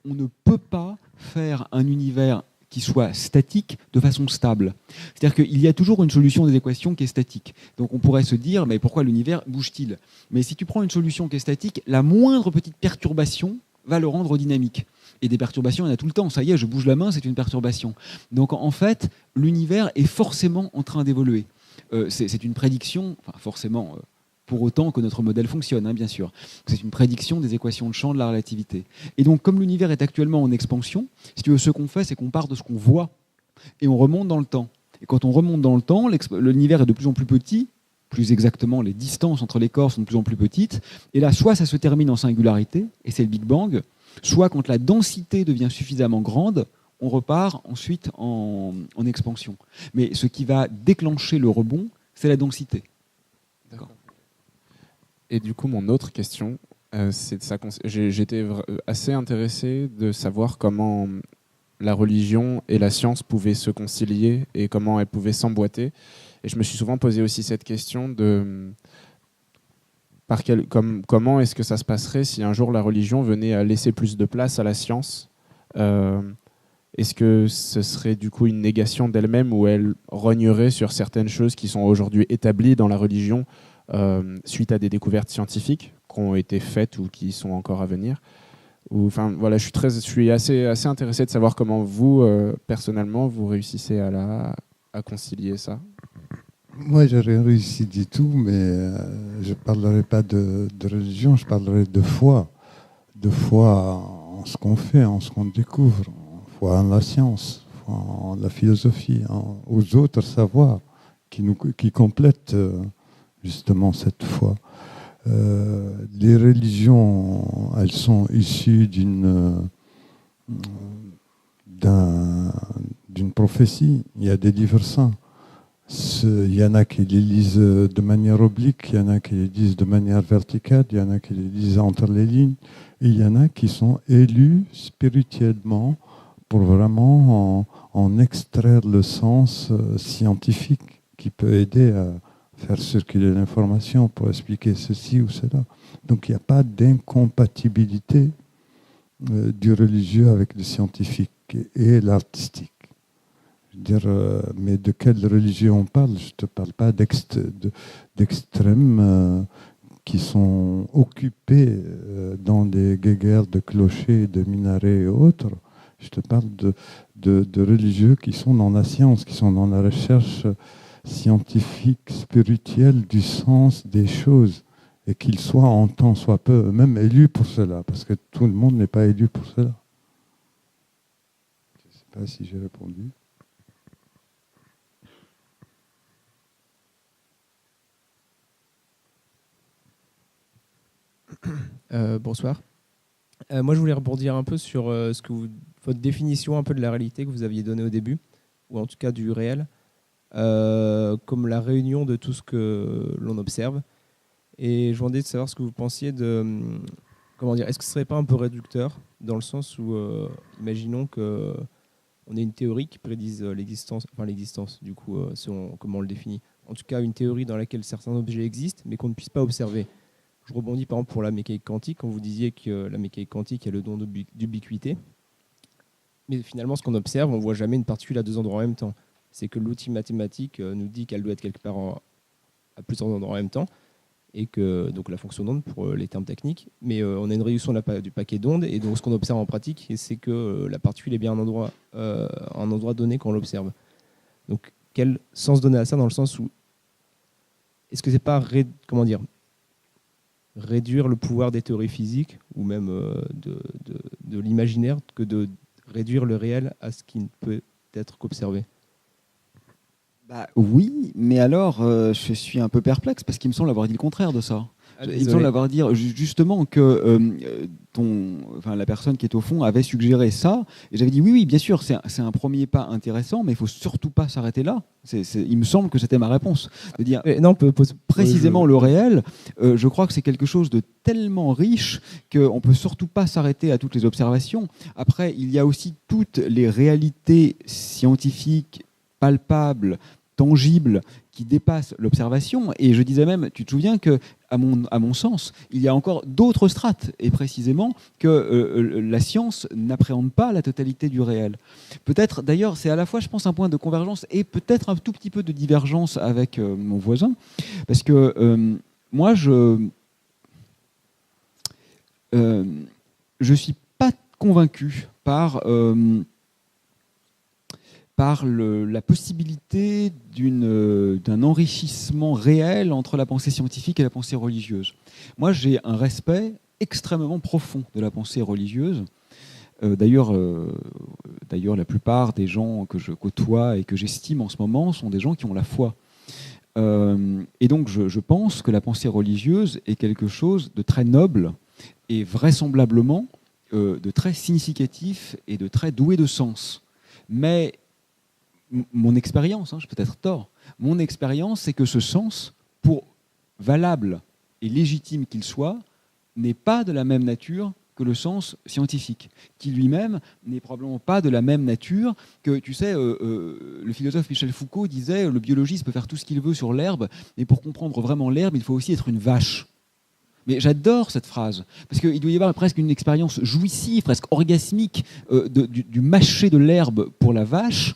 C: on ne peut pas faire un univers qui soit statique de façon stable. C'est-à-dire qu'il y a toujours une solution des équations qui est statique. Donc on pourrait se dire, mais pourquoi l'univers bouge-t-il ? Mais si tu prends une solution qui est statique, la moindre petite perturbation va le rendre dynamique. Et des perturbations, il y en a tout le temps. Ça y est, je bouge la main, c'est une perturbation. Donc en fait, l'univers est forcément en train d'évoluer. C'est une prédiction, enfin forcément, pour autant que notre modèle fonctionne, hein, bien sûr. C'est une prédiction des équations de champ de la relativité. Et donc comme l'univers est actuellement en expansion, si tu veux, ce qu'on fait, c'est qu'on part de ce qu'on voit et on remonte dans le temps. Et quand on remonte dans le temps, l'univers est de plus en plus petit. Plus exactement, les distances entre les corps sont de plus en plus petites. Et là, soit ça se termine en singularité, et c'est le Big Bang, soit quand la densité devient suffisamment grande, on repart ensuite en expansion. Mais ce qui va déclencher le rebond, c'est la densité.
K: D'accord. Et du coup, mon autre question, c'est de ça. J'étais assez intéressé de savoir comment la religion et la science pouvaient se concilier et comment elles pouvaient s'emboîter. Et je me suis souvent posé aussi cette question de comment est-ce que ça se passerait si un jour la religion venait à laisser plus de place à la science. Est-ce que ce serait du coup une négation d'elle-même où elle rognerait sur certaines choses qui sont aujourd'hui établies dans la religion suite à des découvertes scientifiques qui ont été faites ou qui sont encore à venir? Enfin, voilà, je suis assez intéressé de savoir comment vous, personnellement, vous réussissez à concilier ça.
B: Moi, j'ai rien réussi du tout, mais je ne parlerai pas de religion, je parlerai de foi. De foi en ce qu'on fait, en ce qu'on découvre, foi en la science, foi en la philosophie, aux autres savoirs qui complètent justement cette foi. Les religions, elles sont issues d'une prophétie. Il y a des livres saints. Il y en a qui les lisent de manière oblique, il y en a qui les lisent de manière verticale, il y en a qui les lisent entre les lignes, et il y en a qui sont élus spirituellement pour vraiment en extraire le sens scientifique qui peut aider à faire circuler l'information pour expliquer ceci ou cela. Donc il n'y a pas d'incompatibilité du religieux avec le scientifique et l'artistique. Je veux dire, mais de quelle religion on parle? Je ne te parle pas d'extrêmes qui sont occupés dans des guéguerres de clochers, de minarets et autres. Je te parle de religieux qui sont dans la science, qui sont dans la recherche scientifique, spirituelle du sens des choses, et qu'ils soient en tant soit peu eux-mêmes élus pour cela, parce que tout le monde n'est pas élu pour cela. Je ne sais pas si j'ai répondu.
L: Bonsoir. Moi, je voulais rebondir un peu sur votre définition un peu de la réalité que vous aviez donnée au début, ou en tout cas du réel, comme la réunion de tout ce que l'on observe. Et je demandais de savoir ce que vous pensiez de... Comment dire? Est-ce que ce ne serait pas un peu réducteur, dans le sens où, imaginons qu'on ait une théorie qui prédise l'existence, du coup, selon comment on le définit. En tout cas, une théorie dans laquelle certains objets existent, mais qu'on ne puisse pas observer. Je rebondis par exemple pour la mécanique quantique, quand vous disiez que la mécanique quantique a le don d'ubiquité. Mais finalement, ce qu'on observe, on ne voit jamais une particule à deux endroits en même temps. C'est que l'outil mathématique nous dit qu'elle doit être quelque part à plusieurs endroits en même temps, et que donc la fonction d'onde pour les termes techniques, mais on a une réduction du paquet d'ondes, et donc ce qu'on observe en pratique, c'est que la particule est bien à un endroit donné quand on l'observe. Donc quel sens donner à ça, dans le sens où est-ce que c'est pas réduire le pouvoir des théories physiques ou même de l'imaginaire que de réduire le réel à ce qui ne peut être qu'observé?
M: Oui, mais alors je suis un peu perplexe parce qu'il me semble avoir dit le contraire de ça. Il me semble avoir dit justement que la personne qui est au fond avait suggéré ça, et j'avais dit oui, bien sûr, c'est un premier pas intéressant, mais il ne faut surtout pas s'arrêter là. Il me semble que c'était ma réponse. De dire précisément le réel, je crois que c'est quelque chose de tellement riche qu'on ne peut surtout pas s'arrêter à toutes les observations. Après, il y a aussi toutes les réalités scientifiques palpables, tangibles, qui dépassent l'observation. Et je disais même, tu te souviens que, à mon sens, il y a encore d'autres strates, et précisément que la science n'appréhende pas la totalité du réel. Peut-être, d'ailleurs, c'est à la fois, je pense, un point de convergence et peut-être un tout petit peu de divergence avec mon voisin, parce que moi, je suis pas convaincu par la possibilité d'un enrichissement réel entre la pensée scientifique et la pensée religieuse. Moi, j'ai un respect extrêmement profond de la pensée religieuse. D'ailleurs, la plupart des gens que je côtoie et que j'estime en ce moment sont des gens qui ont la foi. Et donc, je pense que la pensée religieuse est quelque chose de très noble et vraisemblablement de très significatif et de très doué de sens. Mais mon expérience, j'ai peut-être tort, mon expérience, c'est que ce sens, pour valable et légitime qu'il soit, n'est pas de la même nature que le sens scientifique, qui lui-même n'est probablement pas de la même nature que, tu sais, le philosophe Michel Foucault disait « le biologiste peut faire tout ce qu'il veut sur l'herbe, mais pour comprendre vraiment l'herbe, il faut aussi être une vache ». Mais j'adore cette phrase, parce qu'il doit y avoir presque une expérience jouissive, presque orgasmique du mâcher de l'herbe pour la vache,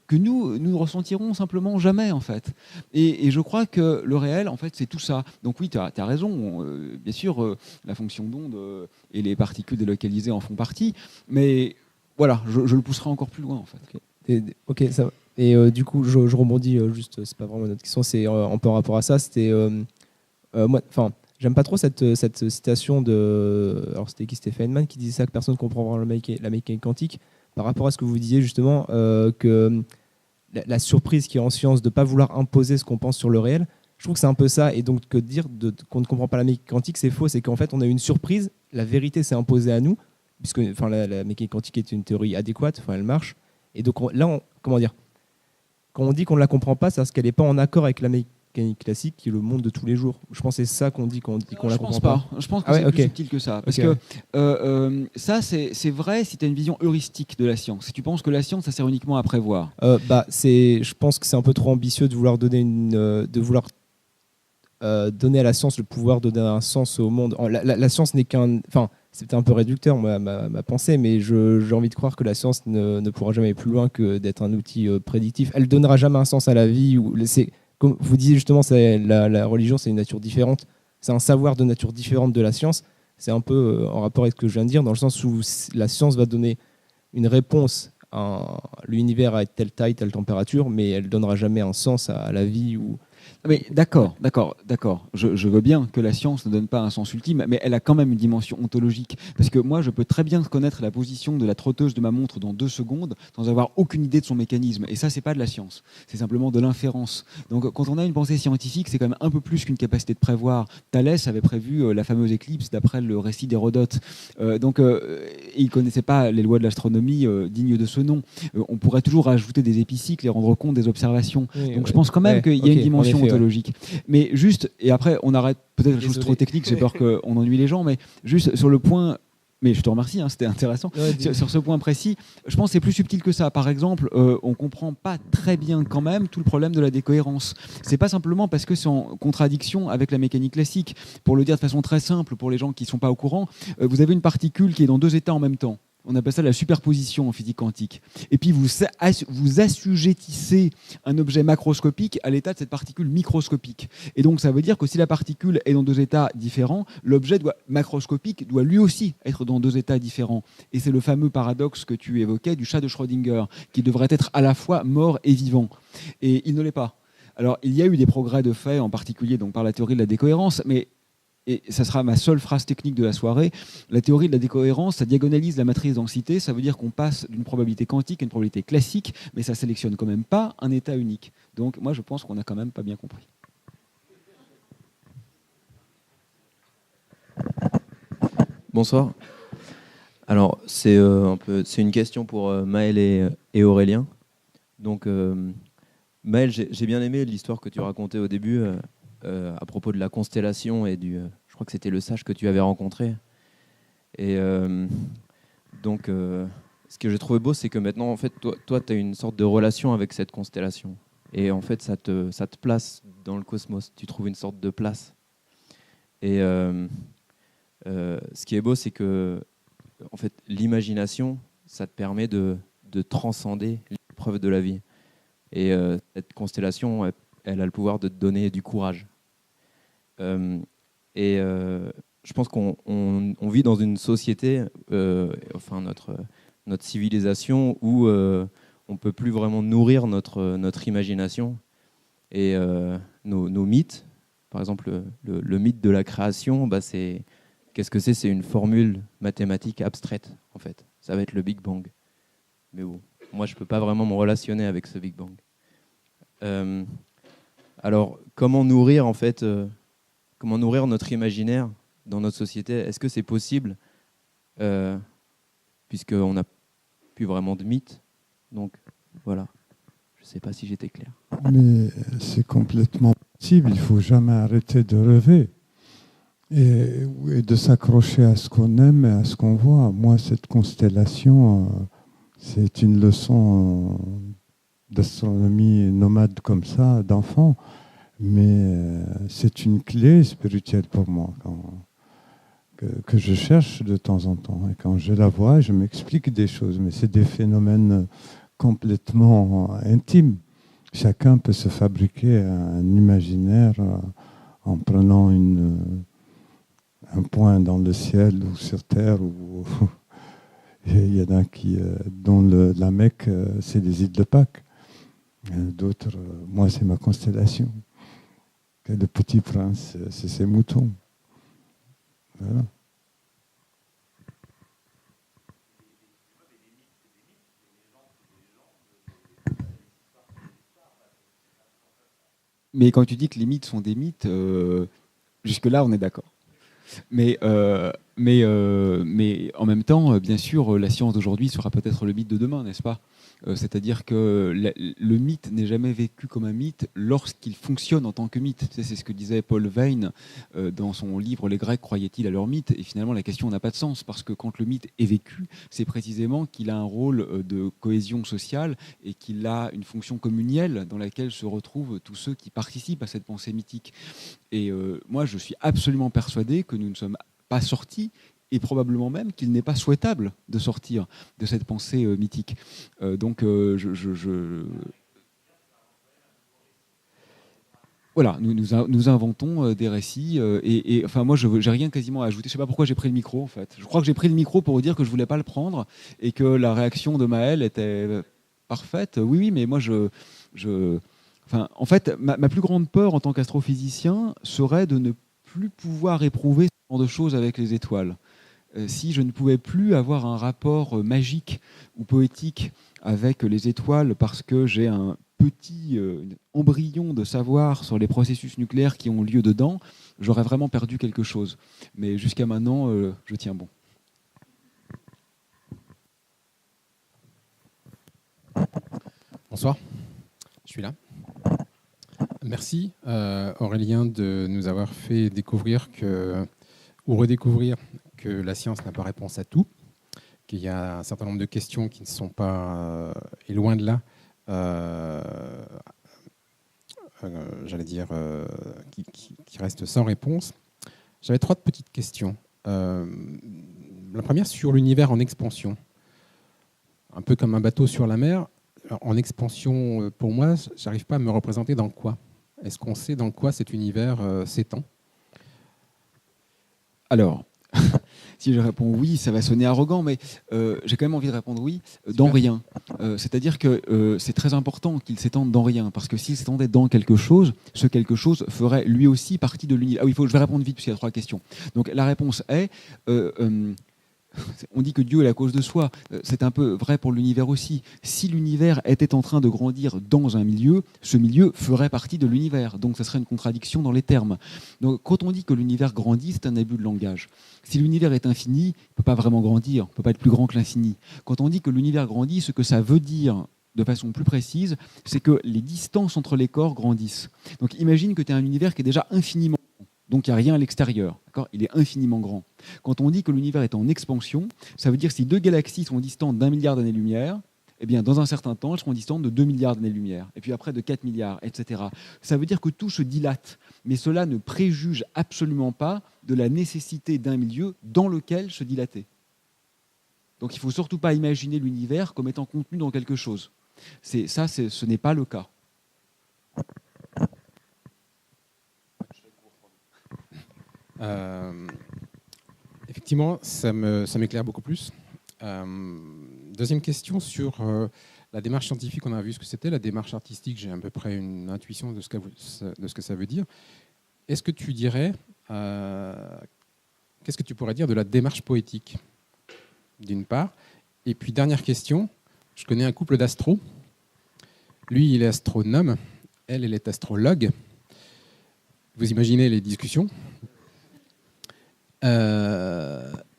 M: que nous ne ressentirons simplement jamais, en fait. Et je crois que le réel, en fait, c'est tout ça. Donc oui, tu as raison, bien sûr, la fonction d'onde et les particules délocalisées en font partie, mais voilà, je le pousserai encore plus loin, en fait.
L: Ok, ça va. Et du coup, je rebondis, juste, c'est pas vraiment notre question, c'est un peu en rapport à ça, c'était... moi, enfin... J'aime pas trop cette citation de... Alors c'était qui? C'était Feynman qui disait ça, que personne ne comprend vraiment la mécanique quantique, par rapport à ce que vous disiez justement, que la surprise qui est en science de ne pas vouloir imposer ce qu'on pense sur le réel, je trouve que c'est un peu ça. Et donc que dire qu'on ne comprend pas la mécanique quantique, c'est faux. C'est qu'en fait, on a eu une surprise, la vérité s'est imposée à nous, puisque la mécanique quantique est une théorie adéquate, elle marche. Et donc comment dire, quand on dit qu'on ne la comprend pas, c'est parce qu'elle n'est pas en accord avec la mécanique classique qui est le monde de tous les jours. Je pense que c'est ça qu'on dit qu'on la comprend pas.
M: Je pense que c'est plus subtil que ça. Parce que ça, c'est vrai si tu as une vision heuristique de la science. Si tu penses que la science, ça sert uniquement à prévoir.
L: Je pense que c'est un peu trop ambitieux de vouloir donner donner à la science le pouvoir de donner un sens au monde. La science n'est qu'un... Enfin, c'était un peu réducteur, ma pensée, mais j'ai envie de croire que la science ne pourra jamais aller plus loin que d'être un outil prédictif. Elle ne donnera jamais un sens à la vie. Comme vous disiez justement, la religion, c'est une nature différente. C'est un savoir de nature différente de la science. C'est un peu en rapport avec ce que je viens de dire, dans le sens où la science va donner une réponse à l'univers à telle taille, telle température, mais elle ne donnera jamais un sens à la vie.
M: Mais d'accord. Je veux bien que la science ne donne pas un sens ultime, mais elle a quand même une dimension ontologique. Parce que moi, je peux très bien connaître la position de la trotteuse de ma montre dans 2 secondes sans avoir aucune idée de son mécanisme. Et ça, c'est pas de la science. C'est simplement de l'inférence. Donc, quand on a une pensée scientifique, c'est quand même un peu plus qu'une capacité de prévoir. Thalès avait prévu la fameuse éclipse d'après le récit d'Hérodote. Il connaissait pas les lois de l'astronomie dignes de ce nom. On pourrait toujours rajouter des épicycles et rendre compte des observations. Donc, je pense quand même qu'il y a une dimension ontologique. Mais juste, et après on arrête peut-être les choses trop techniques, j'ai peur qu'on ennuie les gens, mais juste sur le point, mais je te remercie, c'était intéressant, sur ce point précis, je pense que c'est plus subtil que ça. Par exemple, on ne comprend pas très bien quand même tout le problème de la décohérence. C'est pas simplement parce que c'est en contradiction avec la mécanique classique. Pour le dire de façon très simple, pour les gens qui ne sont pas au courant, vous avez une particule qui est dans 2 états en même temps. On appelle ça la superposition en physique quantique. Et puis vous assujettissez un objet macroscopique à l'état de cette particule microscopique. Et donc ça veut dire que si la particule est dans deux états différents, l'objet macroscopique doit lui aussi être dans deux états différents. Et c'est le fameux paradoxe que tu évoquais du chat de Schrödinger, qui devrait être à la fois mort et vivant. Et il ne l'est pas. Alors il y a eu des progrès de fait, en particulier donc, par la théorie de la décohérence, mais et ça sera ma seule phrase technique de la soirée, la théorie de la décohérence, ça diagonalise la matrice densité, ça veut dire qu'on passe d'une probabilité quantique à une probabilité classique, mais ça sélectionne quand même pas un état unique. Donc moi je pense qu'on n'a quand même pas bien compris.
N: Bonsoir. Alors c'est une question pour Maël et Aurélien. Donc Maël, j'ai bien aimé l'histoire que tu racontais au début à propos de la constellation et je crois que c'était le sage que tu avais rencontré. Et donc, ce que j'ai trouvé beau, c'est que maintenant, en fait, toi, tu as une sorte de relation avec cette constellation. Et en fait, ça te place dans le cosmos. Tu trouves une sorte de place. Et ce qui est beau, c'est que, en fait, l'imagination, ça te permet de transcender l'épreuve de la vie. Et cette constellation, elle a le pouvoir de te donner du courage. Je pense qu'on vit dans une société, enfin notre civilisation, où on ne peut plus vraiment nourrir notre imagination. Et nos mythes, par exemple le mythe de la création, qu'est-ce que c'est ? C'est une formule mathématique abstraite, en fait. Ça va être le Big Bang. Mais bon, moi, je ne peux pas vraiment me relationner avec ce Big Bang. Alors, comment nourrir, en fait, comment nourrir notre imaginaire dans notre société ? Est-ce que c'est possible, puisqu'on n'a plus vraiment de mythes ? Donc, voilà. Je ne sais pas si j'étais clair.
B: Mais c'est complètement possible. Il ne faut jamais arrêter de rêver et de s'accrocher à ce qu'on aime et à ce qu'on voit. Moi, cette constellation, c'est une leçon d'astronomie nomade comme ça, d'enfant. Mais c'est une clé spirituelle pour moi que je cherche de temps en temps. Et quand je la vois, je m'explique des choses. Mais c'est des phénomènes complètement intimes. Chacun peut se fabriquer un imaginaire en prenant un point dans le ciel ou sur Terre. Il y en a dont la Mecque, c'est les îles de Pâques. D'autres, moi, c'est ma constellation. Le petit prince, c'est ses moutons. Voilà.
M: Mais quand tu dis que les mythes sont des mythes, jusque-là, on est d'accord. Mais en même temps, bien sûr, la science d'aujourd'hui sera peut-être le mythe de demain, n'est-ce pas ? C'est-à-dire que le mythe n'est jamais vécu comme un mythe lorsqu'il fonctionne en tant que mythe. Tu sais, c'est ce que disait Paul Veyne dans son livre « Les Grecs croyaient-ils à leur mythe ?» Et finalement, la question n'a pas de sens, parce que quand le mythe est vécu, c'est précisément qu'il a un rôle de cohésion sociale et qu'il a une fonction communielle dans laquelle se retrouvent tous ceux qui participent à cette pensée mythique. Et moi, je suis absolument persuadé que nous ne sommes pas sortis, et probablement même qu'il n'est pas souhaitable de sortir de cette pensée mythique. Voilà, nous inventons des récits et enfin moi j'ai rien quasiment à ajouter. Je sais pas pourquoi j'ai pris le micro en fait. Je crois que j'ai pris le micro pour vous dire que je voulais pas le prendre et que la réaction de Maël était parfaite. Oui, mais moi enfin en fait ma plus grande peur en tant qu'astrophysicien serait de ne plus pouvoir éprouver ce genre de choses avec les étoiles. Si je ne pouvais plus avoir un rapport magique ou poétique avec les étoiles parce que j'ai un petit embryon de savoir sur les processus nucléaires qui ont lieu dedans, j'aurais vraiment perdu quelque chose. Mais jusqu'à maintenant, je tiens bon.
O: Bonsoir, je suis là. Merci Aurélien de nous avoir fait découvrir ou redécouvrir que la science n'a pas réponse à tout, qu'il y a un certain nombre de questions qui ne sont pas, et loin de là, j'allais dire, qui restent sans réponse. J'avais 3 petites questions. La première sur l'univers en expansion. un peu comme un bateau sur la mer. Alors, en expansion, pour moi, j'arrive pas à me représenter dans quoi. Est-ce qu'on sait dans quoi cet univers s'étend?
M: Alors, si je réponds oui, ça va sonner arrogant, mais j'ai quand même envie de répondre oui, dans rien. C'est-à-dire que c'est très important qu'il s'étende dans rien, parce que s'il s'étendait dans quelque chose, ce quelque chose ferait lui aussi partie de l'univers. Ah oui, je vais répondre vite, parce qu'il y a 3 questions. Donc la réponse est... on dit que Dieu est la cause de soi. C'est un peu vrai pour l'univers aussi. Si l'univers était en train de grandir dans un milieu, ce milieu ferait partie de l'univers. Donc ça serait une contradiction dans les termes. Donc quand on dit que l'univers grandit, c'est un abus de langage. Si l'univers est infini, il ne peut pas vraiment grandir, il ne peut pas être plus grand que l'infini. Quand on dit que l'univers grandit, ce que ça veut dire de façon plus précise, c'est que les distances entre les corps grandissent. Donc imagine que tu as un univers qui est déjà infiniment grand. Donc il n'y a rien à l'extérieur. Il est infiniment grand. Quand on dit que l'univers est en expansion, ça veut dire que si 2 galaxies sont distantes d'1 milliard d'années-lumière, eh bien, dans un certain temps, elles seront distantes de 2 milliards d'années-lumière, et puis après de 4 milliards, etc. Ça veut dire que tout se dilate, mais cela ne préjuge absolument pas de la nécessité d'un milieu dans lequel se dilater. Donc il ne faut surtout pas imaginer l'univers comme étant contenu dans quelque chose. Ce n'est pas le cas.
O: Effectivement, ça m'éclaire beaucoup plus. Deuxième question sur la démarche scientifique, on a vu ce que c'était. La démarche artistique, j'ai à peu près une intuition de ce que ça veut dire. Est-ce que tu dirais, qu'est-ce que tu pourrais dire de la démarche poétique, d'une part? Et puis, dernière question, je connais un couple d'astros. Lui, il est astronome, elle est astrologue. Vous imaginez les discussions.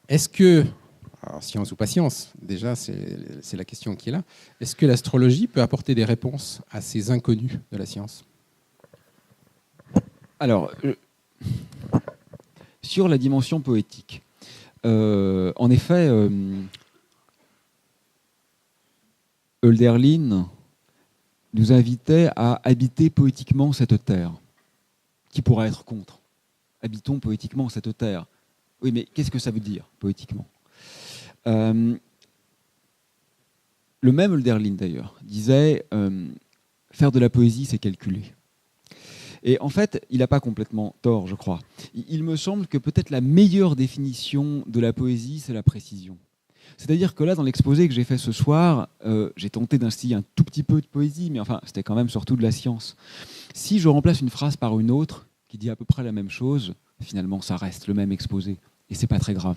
O: Est-ce que, alors science ou pas science, déjà c'est la question qui est là, est-ce que l'astrologie peut apporter des réponses à ces inconnus de la science?
M: Alors, sur la dimension poétique, en effet, Hölderlin nous invitait à habiter poétiquement cette terre. Qui pourra être contre? Habitons poétiquement cette terre. Oui, mais qu'est-ce que ça veut dire, poétiquement? Le même Hölderlin, d'ailleurs, disait faire de la poésie, c'est calculer. Et en fait, il n'a pas complètement tort, je crois. Il me semble que peut-être la meilleure définition de la poésie, c'est la précision. C'est-à-dire que là, dans l'exposé que j'ai fait ce soir, j'ai tenté d'instiller un tout petit peu de poésie, mais enfin, c'était quand même surtout de la science. Si je remplace une phrase par une autre, qui dit à peu près la même chose, finalement, ça reste le même exposé. Et c'est pas très grave.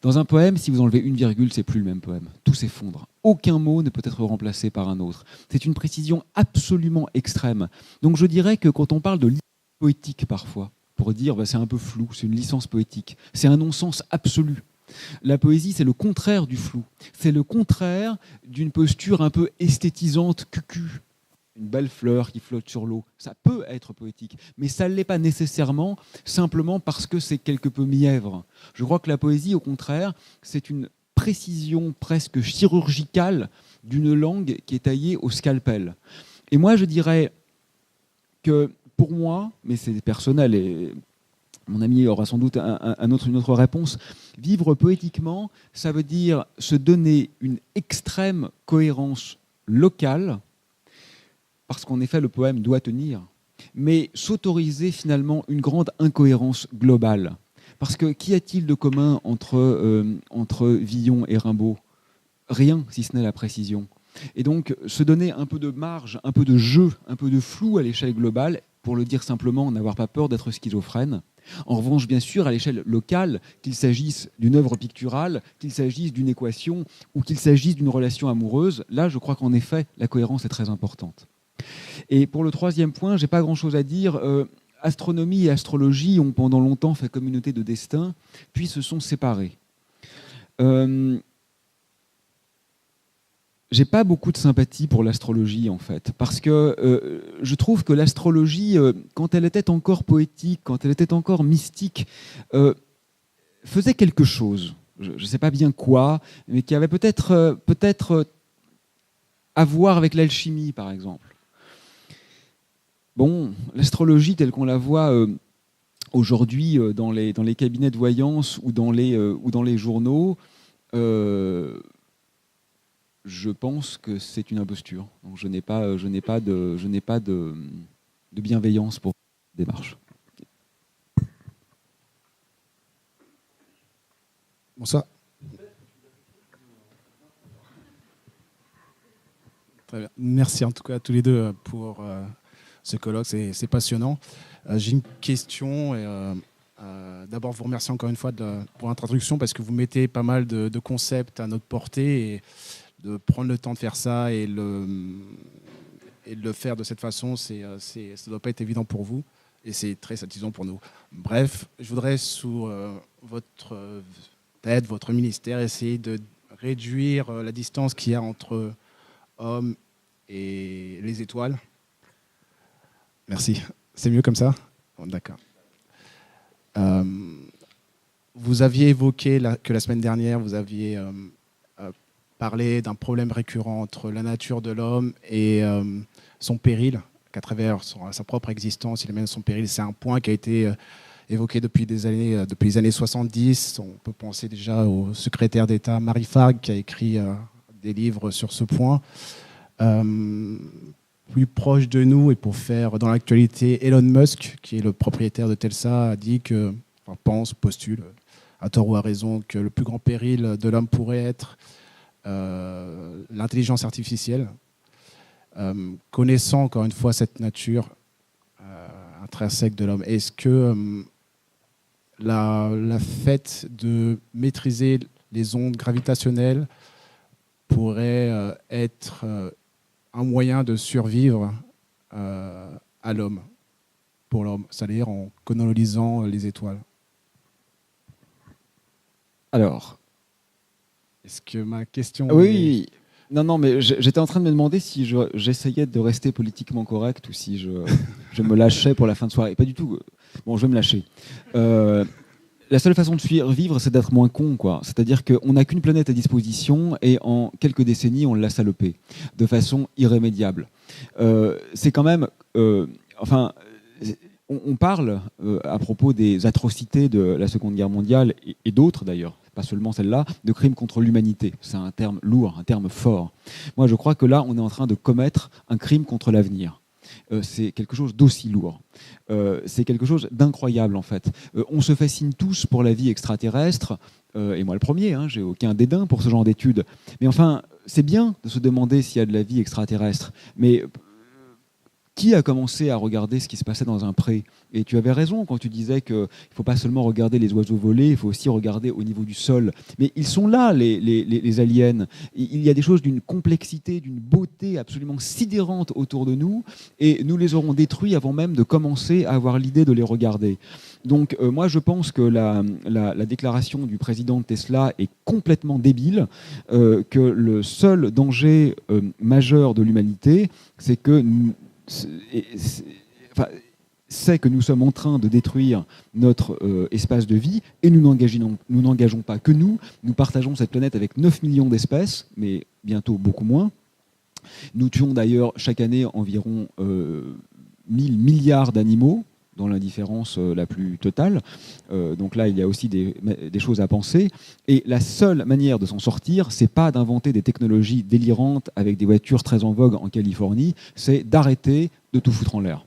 M: Dans un poème, si vous enlevez une virgule, c'est plus le même poème. Tout s'effondre. Aucun mot ne peut être remplacé par un autre. C'est une précision absolument extrême. Donc je dirais que quand on parle de licence poétique parfois, pour dire c'est un peu flou, c'est une licence poétique, c'est un non-sens absolu. La poésie, c'est le contraire du flou. C'est le contraire d'une posture un peu esthétisante, cucu. Une belle fleur qui flotte sur l'eau, ça peut être poétique, mais ça ne l'est pas nécessairement, simplement parce que c'est quelque peu mièvre. Je crois que la poésie, au contraire, c'est une précision presque chirurgicale d'une langue qui est taillée au scalpel. Et moi, je dirais que, pour moi, mais c'est personnel, et mon ami aura sans doute une autre réponse, vivre poétiquement, ça veut dire se donner une extrême cohérence locale, parce qu'en effet, le poème doit tenir, mais s'autoriser finalement une grande incohérence globale. Parce que qu'y a-t-il de commun entre Villon et Rimbaud? Rien, si ce n'est la précision. Et donc, se donner un peu de marge, un peu de jeu, un peu de flou à l'échelle globale, pour le dire simplement, n'avoir pas peur d'être schizophrène. En revanche, bien sûr, à l'échelle locale, qu'il s'agisse d'une œuvre picturale, qu'il s'agisse d'une équation, ou qu'il s'agisse d'une relation amoureuse, là, je crois qu'en effet, la cohérence est très importante. Et pour le troisième point, je n'ai pas grand-chose à dire. Astronomie et astrologie ont pendant longtemps fait communauté de destin, puis se sont séparés. J'ai pas beaucoup de sympathie pour l'astrologie, en fait, parce que je trouve que l'astrologie, quand elle était encore poétique, quand elle était encore mystique, faisait quelque chose. Je ne sais pas bien quoi, mais qui avait peut-être à voir avec l'alchimie, par exemple. Bon, l'astrologie telle qu'on la voit aujourd'hui dans les cabinets de voyance ou dans les journaux, je je pense que c'est une imposture. Donc je n'ai pas de bienveillance pour cette démarche.
P: Bonsoir. Très bien. Merci en tout cas à tous les deux pour ce colloque, c'est passionnant. J'ai une question et d'abord vous remercier encore une fois pour l'introduction parce que vous mettez pas mal de concepts à notre portée et de prendre le temps de faire ça et de le faire de cette façon, ça ne doit pas être évident pour vous et c'est très satisfaisant pour nous. Bref, je voudrais sous votre tête, votre ministère, essayer de réduire la distance qu'il y a entre hommes et les étoiles. Merci. C'est mieux comme ça ? Bon, d'accord. Vous aviez évoqué que la semaine dernière, vous aviez parlé d'un problème récurrent entre la nature de l'homme et son péril, qu'à travers sa propre existence, il amène son péril. C'est un point qui a été évoqué depuis les années 70. On peut penser déjà au secrétaire d'État Marie Fargue qui a écrit des livres sur ce point. Plus proche de nous et pour faire dans l'actualité, Elon Musk, qui est le propriétaire de Tesla, a dit que, postule, à tort ou à raison, que le plus grand péril de l'homme pourrait être l'intelligence artificielle. Connaissant encore une fois cette nature intrinsèque de l'homme, est-ce que la fait de maîtriser les ondes gravitationnelles pourrait être un moyen de survivre à l'homme, pour l'homme, c'est-à-dire en colonisant les étoiles?
M: Alors,
P: est-ce que ma question...
M: Oui, non, mais j'étais en train de me demander si j'essayais de rester politiquement correct ou si je me lâchais pour la fin de soirée. Pas du tout. Bon, je vais me lâcher. La seule façon de survivre, c'est d'être moins con, quoi. C'est-à-dire qu'on n'a qu'une planète à disposition et en quelques décennies, on l'a salopée de façon irrémédiable. C'est quand même... on parle, à propos des atrocités de la Seconde Guerre mondiale et d'autres d'ailleurs, pas seulement celle-là, de crimes contre l'humanité. C'est un terme lourd, un terme fort. Moi, je crois que là, on est en train de commettre un crime contre l'avenir. C'est quelque chose d'aussi lourd. C'est quelque chose d'incroyable, en fait. On se fascine tous pour la vie extraterrestre, et moi le premier, j'ai aucun dédain pour ce genre d'études. Mais enfin, c'est bien de se demander s'il y a de la vie extraterrestre. Mais qui a commencé à regarder ce qui se passait dans un pré? Et tu avais raison quand tu disais qu'il ne faut pas seulement regarder les oiseaux voler, il faut aussi regarder au niveau du sol. Mais ils sont là, les aliens. Il y a des choses d'une complexité, d'une beauté absolument sidérante autour de nous, et nous les aurons détruits avant même de commencer à avoir l'idée de les regarder. Donc moi je pense que la déclaration du président de Tesla est complètement débile, que le seul danger majeur de l'humanité, c'est que... c'est que nous sommes en train de détruire notre espace de vie et nous n'engageons pas que nous partageons cette planète avec 9 millions d'espèces, mais bientôt beaucoup moins. Nous tuons d'ailleurs chaque année environ 1000 milliards d'animaux, dans l'indifférence la plus totale. Donc là, il y a aussi des choses à penser. Et la seule manière de s'en sortir, c'est pas d'inventer des technologies délirantes avec des voitures très en vogue en Californie, c'est d'arrêter de tout foutre en l'air.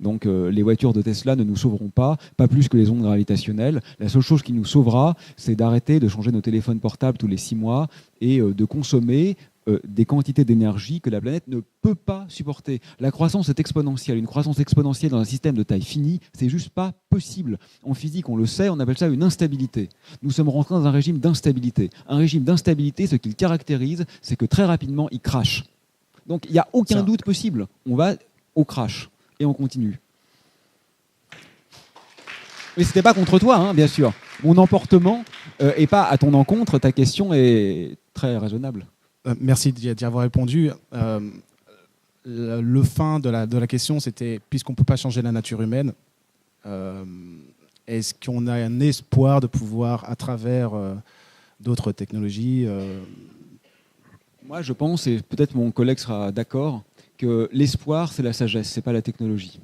M: Donc les voitures de Tesla ne nous sauveront pas plus que les ondes gravitationnelles. La seule chose qui nous sauvera, c'est d'arrêter de changer nos téléphones portables tous les 6 mois et de consommer des quantités d'énergie que la planète ne peut pas supporter. La croissance est exponentielle. Une croissance exponentielle dans un système de taille finie, c'est juste pas possible. En physique, on le sait, on appelle ça une instabilité. Nous sommes rentrés dans un régime d'instabilité. Un régime d'instabilité, ce qu'il caractérise, c'est que très rapidement, il crache. Donc il n'y a aucun doute possible. On va au crash et on continue. Mais c'était pas contre toi, bien sûr. Mon emportement est pas à ton encontre. Ta question est très raisonnable.
P: Merci d'y avoir répondu. Le fin de la question, c'était, puisqu'on ne peut pas changer la nature humaine, est-ce qu'on a un espoir de pouvoir, à travers d'autres technologies...
M: Moi, je pense, et peut-être mon collègue sera d'accord, que l'espoir, c'est la sagesse, ce n'est pas la technologie.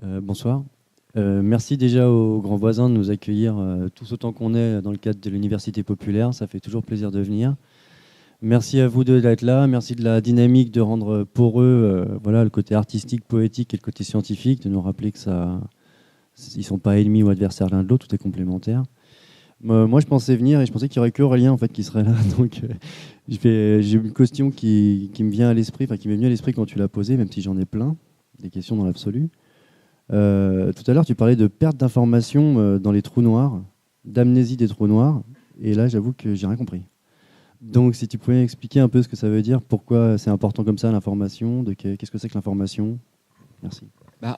Q: Bonsoir. Merci déjà aux grands voisins de nous accueillir tous autant qu'on est dans le cadre de l'Université populaire. Ça fait toujours plaisir de venir. Merci à vous d'être là. Merci de la dynamique de rendre poreux voilà, le côté artistique, poétique et le côté scientifique, de nous rappeler que ils ne sont pas ennemis ou adversaires l'un de l'autre, tout est complémentaire. Moi, je pensais venir et je pensais qu'il n'y aurait qu'Aurélien en fait, qui serait là. Donc, j'ai une question qui me vient à l'esprit, qui m'est venue à l'esprit quand tu l'as posée, même si j'en ai plein, des questions dans l'absolu. Tout à l'heure, tu parlais de perte d'informations dans les trous noirs, d'amnésie des trous noirs, et là, j'avoue que j'ai rien compris. Donc, si tu pouvais expliquer un peu ce que ça veut dire, pourquoi c'est important comme ça l'information, qu'est-ce que c'est que l'information? Merci.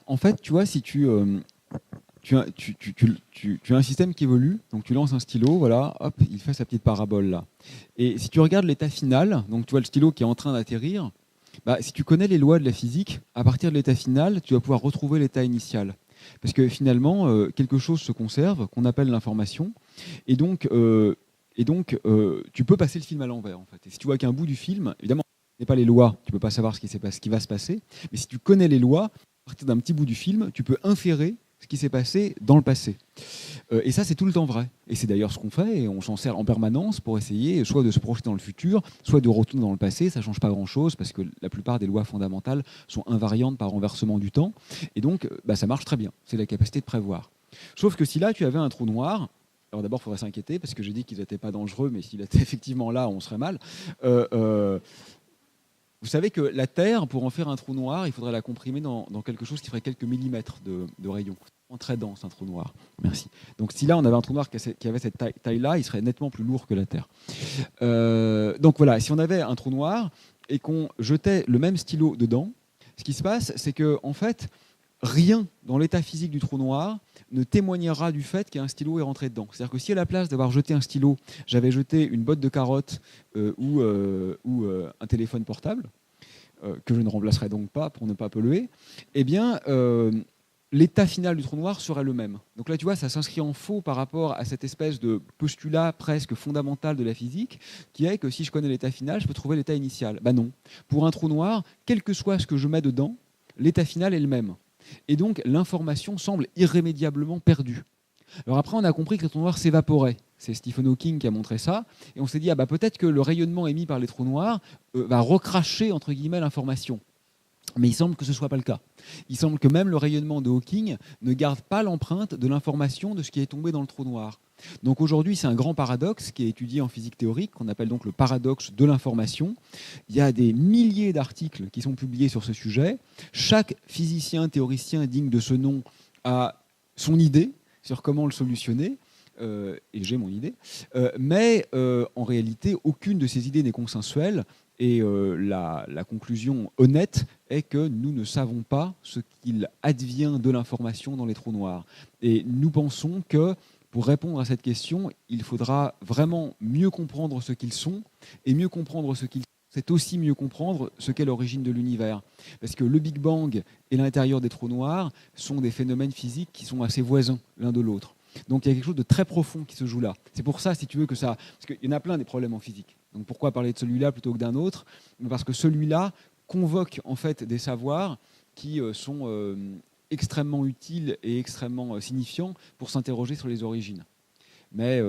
M: En fait, tu vois, si tu as un système qui évolue, donc tu lances un stylo, voilà, hop, il fait sa petite parabole là. Et si tu regardes l'état final, donc tu vois le stylo qui est en train d'atterrir, si tu connais les lois de la physique, à partir de l'état final, tu vas pouvoir retrouver l'état initial. Parce que finalement, quelque chose se conserve, qu'on appelle l'information, et donc tu peux passer le film à l'envers. En fait. Et si tu vois qu'un bout du film, évidemment, tu ne connais pas les lois, tu ne peux pas savoir ce qui va se passer, mais si tu connais les lois, à partir d'un petit bout du film, tu peux inférer ce qui s'est passé dans le passé. Et ça, c'est tout le temps vrai. Et c'est d'ailleurs ce qu'on fait, et on s'en sert en permanence pour essayer soit de se projeter dans le futur, soit de retourner dans le passé. Ça ne change pas grand-chose, parce que la plupart des lois fondamentales sont invariantes par renversement du temps. Et donc, ça marche très bien. C'est la capacité de prévoir. Sauf que si là, tu avais un trou noir, alors d'abord, il faudrait s'inquiéter, parce que j'ai dit qu'ils n'étaient pas dangereux, mais s'il était effectivement là, on serait mal. Vous savez que la Terre, pour en faire un trou noir, il faudrait la comprimer dans quelque chose qui ferait quelques millimètres de rayon. Très dense, un trou noir. Merci. Donc si là, on avait un trou noir qui avait cette taille-là, il serait nettement plus lourd que la Terre. Donc voilà, si on avait un trou noir et qu'on jetait le même stylo dedans, ce qui se passe, c'est que en fait, rien dans l'état physique du trou noir ne témoignera du fait qu'un stylo est rentré dedans. C'est-à-dire que si à la place d'avoir jeté un stylo, j'avais jeté une botte de carottes ou un téléphone portable, que je ne remplacerai donc pas pour ne pas polluer, eh bien, l'état final du trou noir serait le même. Donc là, tu vois, ça s'inscrit en faux par rapport à cette espèce de postulat presque fondamental de la physique, qui est que si je connais l'état final, je peux trouver l'état initial. Non. Pour un trou noir, quel que soit ce que je mets dedans, l'état final est le même. Et donc, l'information semble irrémédiablement perdue. Alors après, on a compris que le trou noir s'évaporait. C'est Stephen Hawking qui a montré ça. Et on s'est dit, peut-être que le rayonnement émis par les trous noirs va recracher, entre guillemets, l'information. Mais il semble que ce ne soit pas le cas. Il semble que même le rayonnement de Hawking ne garde pas l'empreinte de l'information de ce qui est tombé dans le trou noir. Donc aujourd'hui, c'est un grand paradoxe qui est étudié en physique théorique, qu'on appelle donc le paradoxe de l'information. Il y a des milliers d'articles qui sont publiés sur ce sujet. Chaque physicien, théoricien digne de ce nom a son idée sur comment le solutionner. Et j'ai mon idée. Mais en réalité, aucune de ces idées n'est consensuelle. Et la conclusion honnête est que nous ne savons pas ce qu'il advient de l'information dans les trous noirs. Et nous pensons que pour répondre à cette question, il faudra vraiment mieux comprendre ce qu'ils sont. Et mieux comprendre ce qu'ils sont, c'est aussi mieux comprendre ce qu'est l'origine de l'univers. Parce que le Big Bang et l'intérieur des trous noirs sont des phénomènes physiques qui sont assez voisins l'un de l'autre. Donc il y a quelque chose de très profond qui se joue là. C'est pour ça, si tu veux, que ça... Parce qu'il y en a plein des problèmes en physique. Donc pourquoi parler de celui-là plutôt que d'un autre? Parce que celui-là convoque en fait des savoirs qui sont extrêmement utiles et extrêmement signifiants pour s'interroger sur les origines. Mais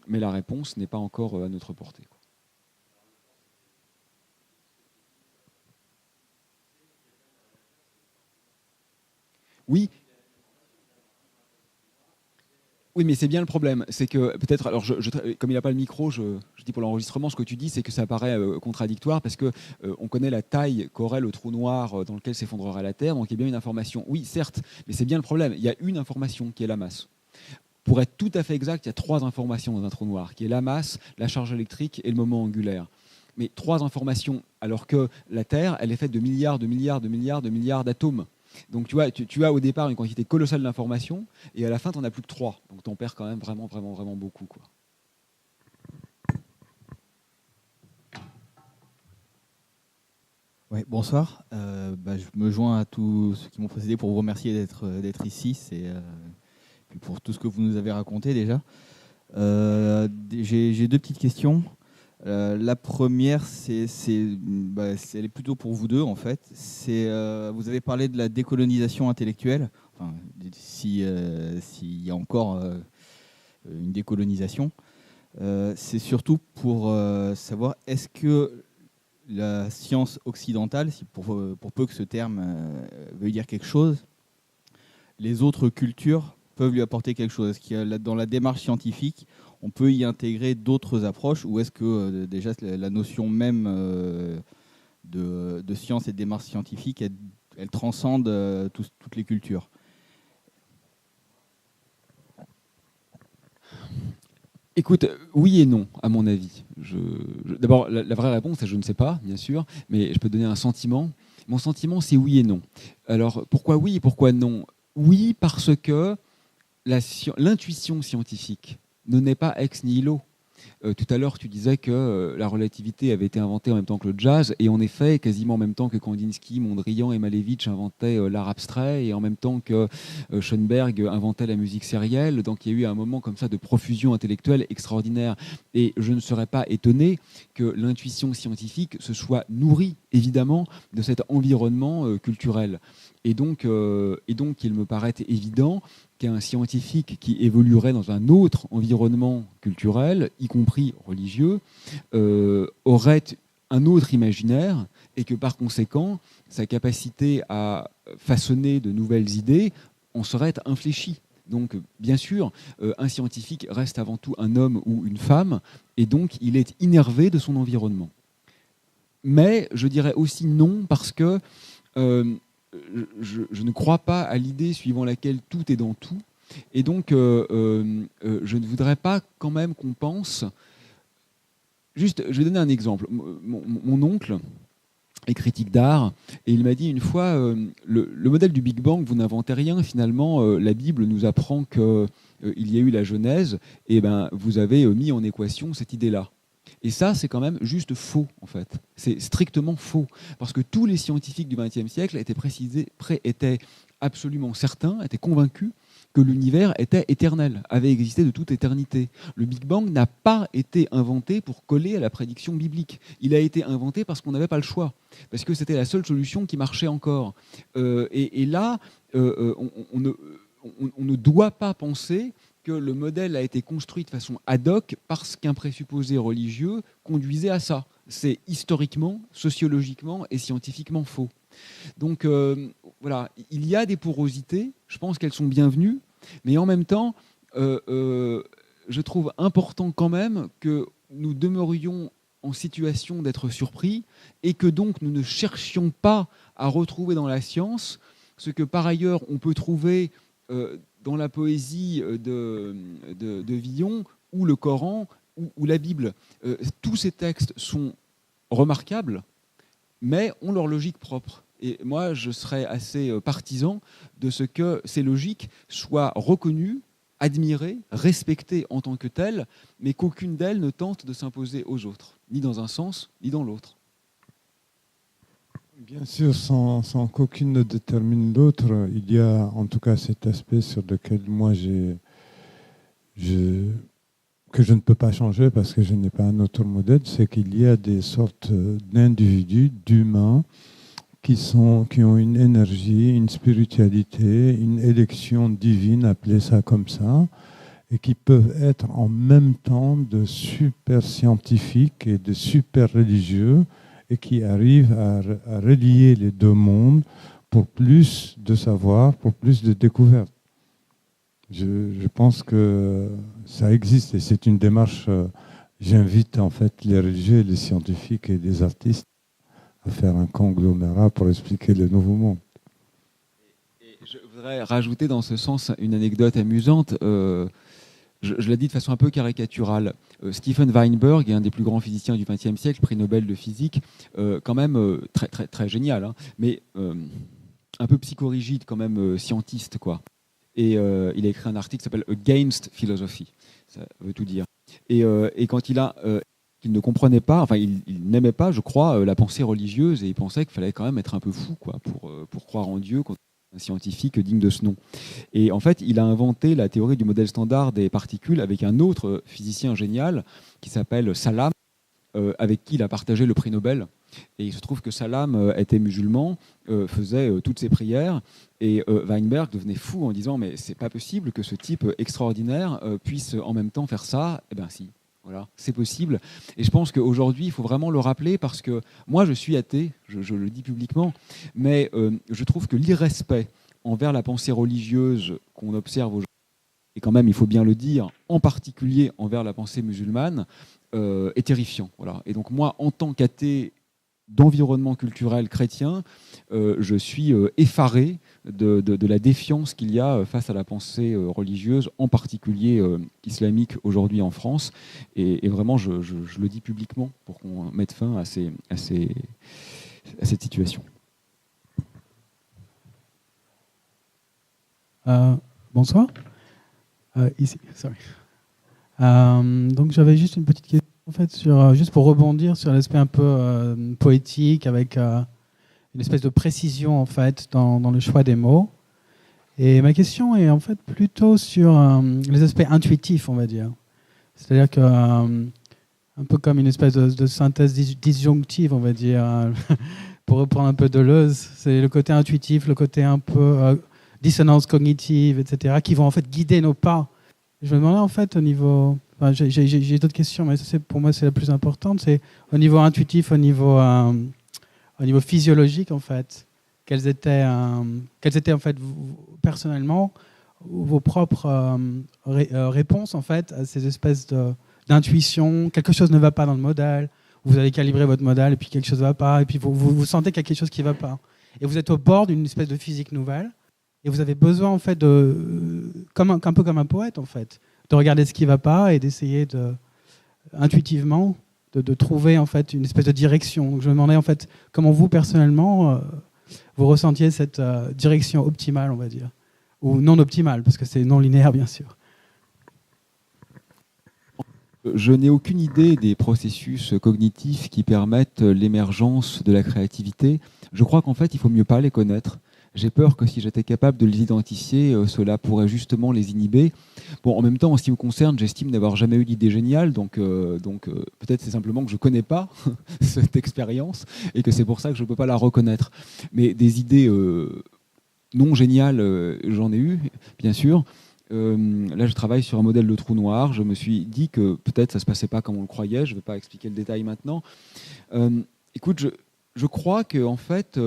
M: la réponse n'est pas encore à notre portée. Oui. Oui, mais c'est bien le problème. C'est que peut-être, alors comme il n'a pas le micro, je dis pour l'enregistrement, ce que tu dis, c'est que ça paraît contradictoire parce que on connaît la taille qu'aurait le trou noir dans lequel s'effondrerait la Terre, donc il y a bien une information. Oui, certes, mais c'est bien le problème. Il y a une information qui est la masse. Pour être tout à fait exact, il y a 3 informations dans un trou noir, qui est la masse, la charge électrique et le moment angulaire. Mais 3 informations, alors que la Terre, elle est faite de milliards, de milliards, de milliards, de milliards d'atomes. Donc tu as au départ une quantité colossale d'informations et à la fin tu n'en as plus que 3. Donc tu en perds quand même vraiment, vraiment, vraiment beaucoup, quoi.
R: Ouais, bonsoir. Je me joins à tous ceux qui m'ont précédé pour vous remercier d'être ici. Puis pour tout ce que vous nous avez raconté déjà. J'ai 2 petites questions. La première, elle est plutôt pour vous deux en fait. Vous avez parlé de la décolonisation intellectuelle, enfin, s'il y a encore une décolonisation. C'est surtout pour savoir est-ce que la science occidentale, pour peu que ce terme veuille dire quelque chose, les autres cultures peuvent lui apporter quelque chose. Est-ce qu'il y a, dans la démarche scientifique, on peut y intégrer d'autres approches, ou est-ce que déjà la notion même de science et de démarche scientifique, elle transcende toutes les cultures?
M: Écoute, oui et non, à mon avis. D'abord, la vraie réponse, c'est je ne sais pas, bien sûr, mais je peux donner un sentiment. Mon sentiment, c'est oui et non. Alors, pourquoi oui et pourquoi non? Oui, parce que l'intuition scientifique ne naît pas ex nihilo. Tout à l'heure, tu disais que la relativité avait été inventée en même temps que le jazz, et en effet, quasiment en même temps que Kandinsky, Mondrian et Malevich inventaient l'art abstrait, et en même temps que Schoenberg inventait la musique sérielle. Donc il y a eu un moment comme ça de profusion intellectuelle extraordinaire. Et je ne serais pas étonné que l'intuition scientifique se soit nourrie, évidemment, de cet environnement culturel. Et donc, il me paraît évident qu'un scientifique qui évoluerait dans un autre environnement culturel, y compris religieux, aurait un autre imaginaire, et que par conséquent, sa capacité à façonner de nouvelles idées en serait infléchie. Donc, bien sûr, un scientifique reste avant tout un homme ou une femme, et donc il est innervé de son environnement. Mais je dirais aussi non, parce que je ne crois pas à l'idée suivant laquelle tout est dans tout. Et donc, je ne voudrais pas quand même qu'on pense... Juste, je vais donner un exemple. Mon oncle est critique d'art, et il m'a dit une fois, le modèle du Big Bang, vous n'inventez rien, finalement, la Bible nous apprend qu'il y a eu la Genèse, et ben, vous avez mis en équation cette idée-là. Et ça, c'est quand même juste faux, en fait. C'est strictement faux. Parce que tous les scientifiques du XXe siècle étaient absolument certains, étaient convaincus que l'univers était éternel, avait existé de toute éternité. Le Big Bang n'a pas été inventé pour coller à la prédiction biblique. Il a été inventé parce qu'on n'avait pas le choix, parce que c'était la seule solution qui marchait encore. Et là, on ne doit pas penser que le modèle a été construit de façon ad hoc parce qu'un présupposé religieux conduisait à ça. C'est historiquement, sociologiquement et scientifiquement faux. Donc voilà, il y a des porosités, je pense qu'elles sont bienvenues, mais en même temps, je trouve important quand même que nous demeurions en situation d'être surpris, et que donc nous ne cherchions pas à retrouver dans la science ce que par ailleurs on peut trouver dans la poésie de Villon, ou le Coran, ou la Bible. Tous ces textes sont remarquables, mais ont leur logique propre. Et moi, je serais assez partisan de ce que ces logiques soient reconnues, admirées, respectées en tant que telles, mais qu'aucune d'elles ne tente de s'imposer aux autres, ni dans un sens, ni dans l'autre.
B: Bien sûr, sans qu'aucune ne détermine l'autre, il y a en tout cas cet aspect sur lequel moi que je ne peux pas changer parce que je n'ai pas un autre modèle, c'est qu'il y a des sortes d'individus, d'humains, qui ont une énergie, une spiritualité, une élection divine, appelez ça comme ça, et qui peuvent être en même temps de super scientifiques et de super religieux, et qui arrivent à relier les deux mondes pour plus de savoir, pour plus de découvertes. Je pense que ça existe, et c'est une démarche. J'invite en fait les religieux, les scientifiques et les artistes à faire un conglomérat pour expliquer le nouveau monde.
M: Et je voudrais rajouter dans ce sens une anecdote amusante. Je l'ai dit de façon un peu caricaturale. Stephen Weinberg est un des plus grands physiciens du XXe siècle, prix Nobel de physique, quand même très, très, très génial, hein, mais un peu psychorigide, quand même scientiste, quoi. Et il a écrit un article qui s'appelle Against Philosophy, ça veut tout dire. Et quand il ne comprenait pas, enfin il n'aimait pas, je crois, la pensée religieuse, et il pensait qu'il fallait quand même être un peu fou, quoi, pour croire en Dieu, un scientifique digne de ce nom. Et en fait, il a inventé la théorie du modèle standard des particules avec un autre physicien génial qui s'appelle Salam, avec qui il a partagé le prix Nobel. Et il se trouve que Salam était musulman, faisait toutes ses prières, et Weinberg devenait fou en disant mais c'est pas possible que ce type extraordinaire puisse en même temps faire ça. Eh bien si, voilà, c'est possible. Et je pense qu'aujourd'hui il faut vraiment le rappeler parce que moi je suis athée, je le dis publiquement, mais je trouve que l'irrespect envers la pensée religieuse qu'on observe aujourd'hui, et quand même il faut bien le dire, en particulier envers la pensée musulmane, est terrifiant. Voilà. Et donc moi en tant qu'athée d'environnement culturel chrétien, je suis effaré de la défiance qu'il y a face à la pensée religieuse, en particulier islamique aujourd'hui en France. Et vraiment, je le dis publiquement pour qu'on mette fin à cette situation.
S: Bonsoir. Ici, sorry. Donc j'avais juste une petite question. En fait, juste pour rebondir sur l'aspect un peu poétique, avec une espèce de précision en fait dans le choix des mots. Et ma question est en fait plutôt sur les aspects intuitifs, on va dire. C'est-à-dire que un peu comme une espèce de synthèse disjonctive, on va dire, pour reprendre un peu Deleuze, c'est le côté intuitif, le côté un peu dissonance cognitive, etc., qui vont en fait guider nos pas. Je me demandais en fait au niveau... Enfin, j'ai d'autres questions, mais ça, pour moi c'est la plus importante. C'est au niveau intuitif, au niveau physiologique en fait. Quelles étaient en fait personnellement vos propres réponses en fait à ces espèces d'intuition. Quelque chose ne va pas dans le modèle. Vous allez calibrer votre modèle et puis quelque chose ne va pas. Et puis vous sentez qu'il y a quelque chose qui ne va pas. Et vous êtes au bord d'une espèce de physique nouvelle. Et vous avez besoin en fait un peu comme un poète en fait, de regarder ce qui ne va pas et d'essayer intuitivement de trouver en fait une espèce de direction. Donc je me demandais en fait comment vous personnellement vous ressentiez cette direction optimale, on va dire, ou non optimale parce que c'est non linéaire bien sûr.
M: Je n'ai aucune idée des processus cognitifs qui permettent l'émergence de la créativité. Je crois qu'en fait il faut mieux pas les connaître. J'ai peur que si j'étais capable de les identifier, cela pourrait justement les inhiber. Bon, en même temps, en ce qui me concerne, j'estime n'avoir jamais eu d'idée géniale, donc peut-être c'est simplement que je ne connais pas cette expérience et que c'est pour ça que je ne peux pas la reconnaître. Mais des idées non géniales, j'en ai eu, bien sûr. Là, je travaille sur un modèle de trou noir. Je me suis dit que peut-être ça ne se passait pas comme on le croyait. Je ne vais pas expliquer le détail maintenant. Écoute, je crois que en fait,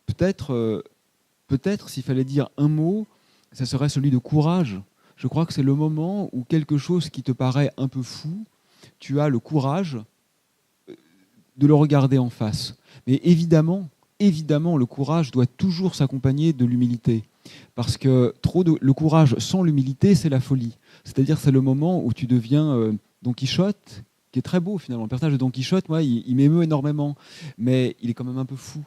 M: peut-être, s'il fallait dire un mot, ça serait celui de courage. Je crois que c'est le moment où quelque chose qui te paraît un peu fou, tu as le courage de le regarder en face. Mais évidemment, le courage doit toujours s'accompagner de l'humilité. Parce que le courage sans l'humilité, c'est la folie. C'est-à-dire c'est le moment où tu deviens Don Quichotte, qui est très beau finalement. Le personnage de Don Quichotte, moi, il m'émeut énormément, mais il est quand même un peu fou.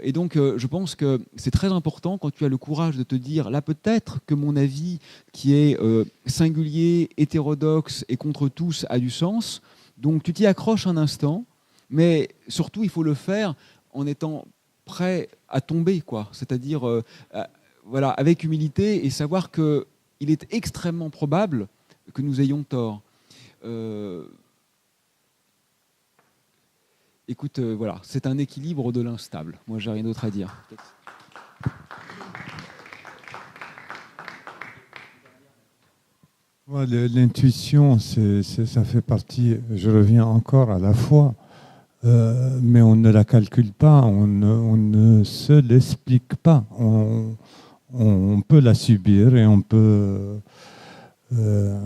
M: Et donc, je pense que c'est très important quand tu as le courage de te dire, là peut-être que mon avis qui est singulier, hétérodoxe et contre tous a du sens. Donc tu t'y accroches un instant, mais surtout il faut le faire en étant prêt à tomber, quoi. C'est-à-dire voilà, avec humilité et savoir qu'il est extrêmement probable que nous ayons tort. Écoute, voilà, c'est un équilibre de l'instable. Moi, j'ai rien d'autre à dire.
B: L'intuition, ça fait partie, je reviens encore à la foi, mais on ne la calcule pas, on ne se l'explique pas. On peut la subir et on peut, je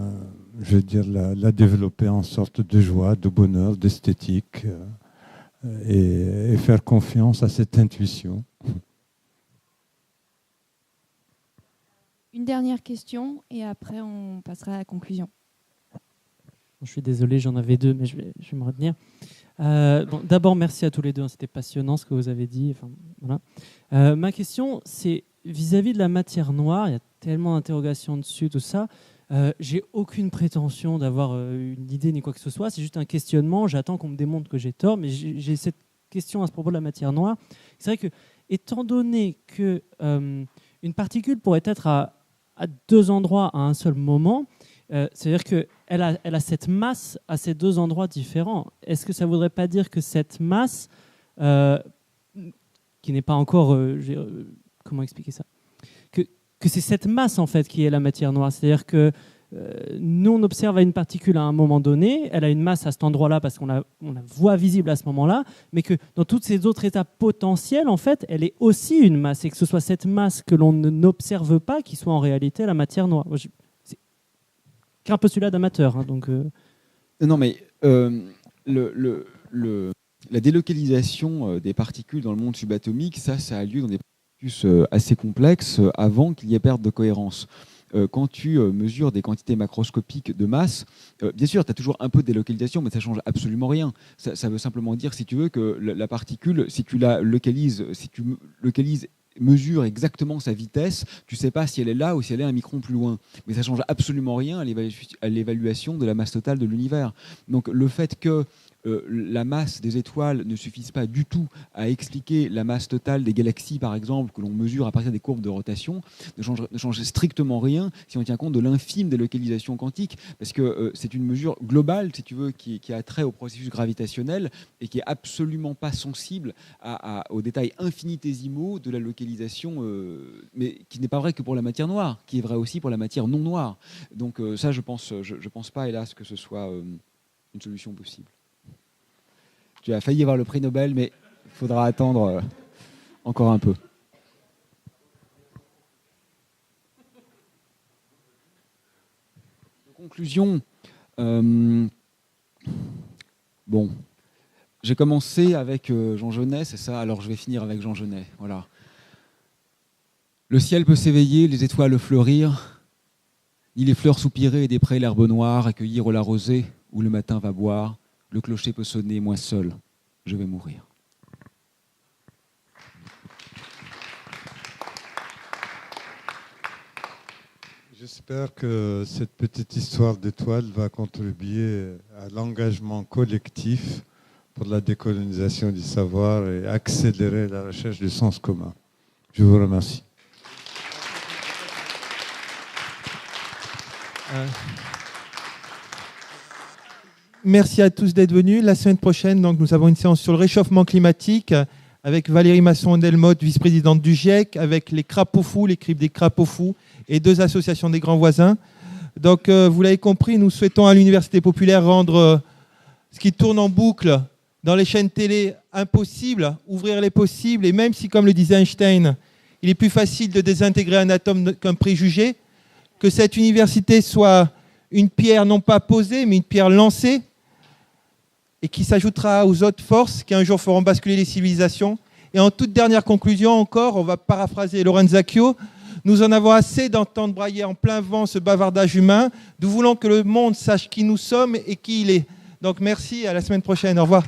B: veux dire, la développer en sorte de joie, de bonheur, d'esthétique. Et faire confiance à cette intuition.
D: Une dernière question et après on passera à la conclusion.
T: Je suis désolé, j'en avais deux, mais je vais me retenir. D'abord, merci à tous les deux, c'était passionnant ce que vous avez dit. Enfin, voilà. Ma question, c'est vis-à-vis de la matière noire, il y a tellement d'interrogations dessus, tout ça. J'ai aucune prétention d'avoir une idée ni quoi que ce soit, c'est juste un questionnement, j'attends qu'on me démontre que j'ai tort, mais j'ai cette question à ce propos de la matière noire. C'est vrai que, étant donné que une particule pourrait être à deux endroits à un seul moment, c'est-à-dire elle a cette masse à ces deux endroits différents. Est-ce que ça ne voudrait pas dire que cette masse, qui n'est pas encore... comment expliquer ça, que c'est cette masse en fait qui est la matière noire. C'est-à-dire que nous, on observe à une particule à un moment donné, elle a une masse à cet endroit-là parce qu'on la voit visible à ce moment-là, mais que dans tous ces autres états potentiels, en fait, elle est aussi une masse, et que ce soit cette masse que l'on n'observe pas qui soit en réalité la matière noire. C'est qu'un postulat d'amateur. Hein, donc,
M: Non, mais la délocalisation des particules dans le monde subatomique, ça a lieu dans des processus assez complexes avant qu'il y ait perte de cohérence. Quand tu mesures des quantités macroscopiques de masse, bien sûr, tu as toujours un peu de délocalisation, mais ça ne change absolument rien. Ça veut simplement dire, si tu veux, que la particule, si tu mesures exactement sa vitesse, tu ne sais pas si elle est là ou si elle est un micron plus loin. Mais ça ne change absolument rien à l'évaluation de la masse totale de l'univers. Donc le fait que la masse des étoiles ne suffise pas du tout à expliquer la masse totale des galaxies, par exemple, que l'on mesure à partir des courbes de rotation, ne change strictement rien si on tient compte de l'infime délocalisation quantique, parce que c'est une mesure globale, si tu veux, qui a trait au processus gravitationnel et qui est absolument pas sensible aux détails infinitésimaux de la localisation, mais qui n'est pas vrai que pour la matière noire, qui est vrai aussi pour la matière non noire. Donc ça, je pense pas, hélas, que ce soit une solution possible. Tu as failli avoir le prix Nobel, mais il faudra attendre encore un peu. Conclusion. Bon, j'ai commencé avec Jean Genet, c'est ça, alors je vais finir avec Jean Genet. Voilà. Le ciel peut s'éveiller, les étoiles fleurir, ni les fleurs soupirer et des prés l'herbe noire, accueillir au la rosée, où le matin va boire. Le clocher peut sonner, moi seul, je vais mourir.
B: J'espère que cette petite histoire d'étoiles va contribuer à l'engagement collectif pour la décolonisation du savoir et accélérer la recherche du sens commun. Je vous remercie.
A: Merci à tous d'être venus. La semaine prochaine, donc, nous avons une séance sur le réchauffement climatique avec Valérie Masson-Delmotte, vice-présidente du GIEC, avec les crapauds fous, l'équipe des crapauds fous et 2 associations des grands voisins. Donc, vous l'avez compris, nous souhaitons à l'Université populaire rendre ce qui tourne en boucle dans les chaînes télé impossible, ouvrir les possibles. Et même si, comme le disait Einstein, il est plus facile de désintégrer un atome qu'un préjugé, que cette université soit une pierre non pas posée, mais une pierre lancée, et qui s'ajoutera aux autres forces qui un jour feront basculer les civilisations. Et en toute dernière conclusion encore, on va paraphraser Lorenz Zacchio, nous en avons assez d'entendre brailler en plein vent ce bavardage humain. Nous voulons que le monde sache qui nous sommes et qui il est. Donc merci, à la semaine prochaine. Au revoir.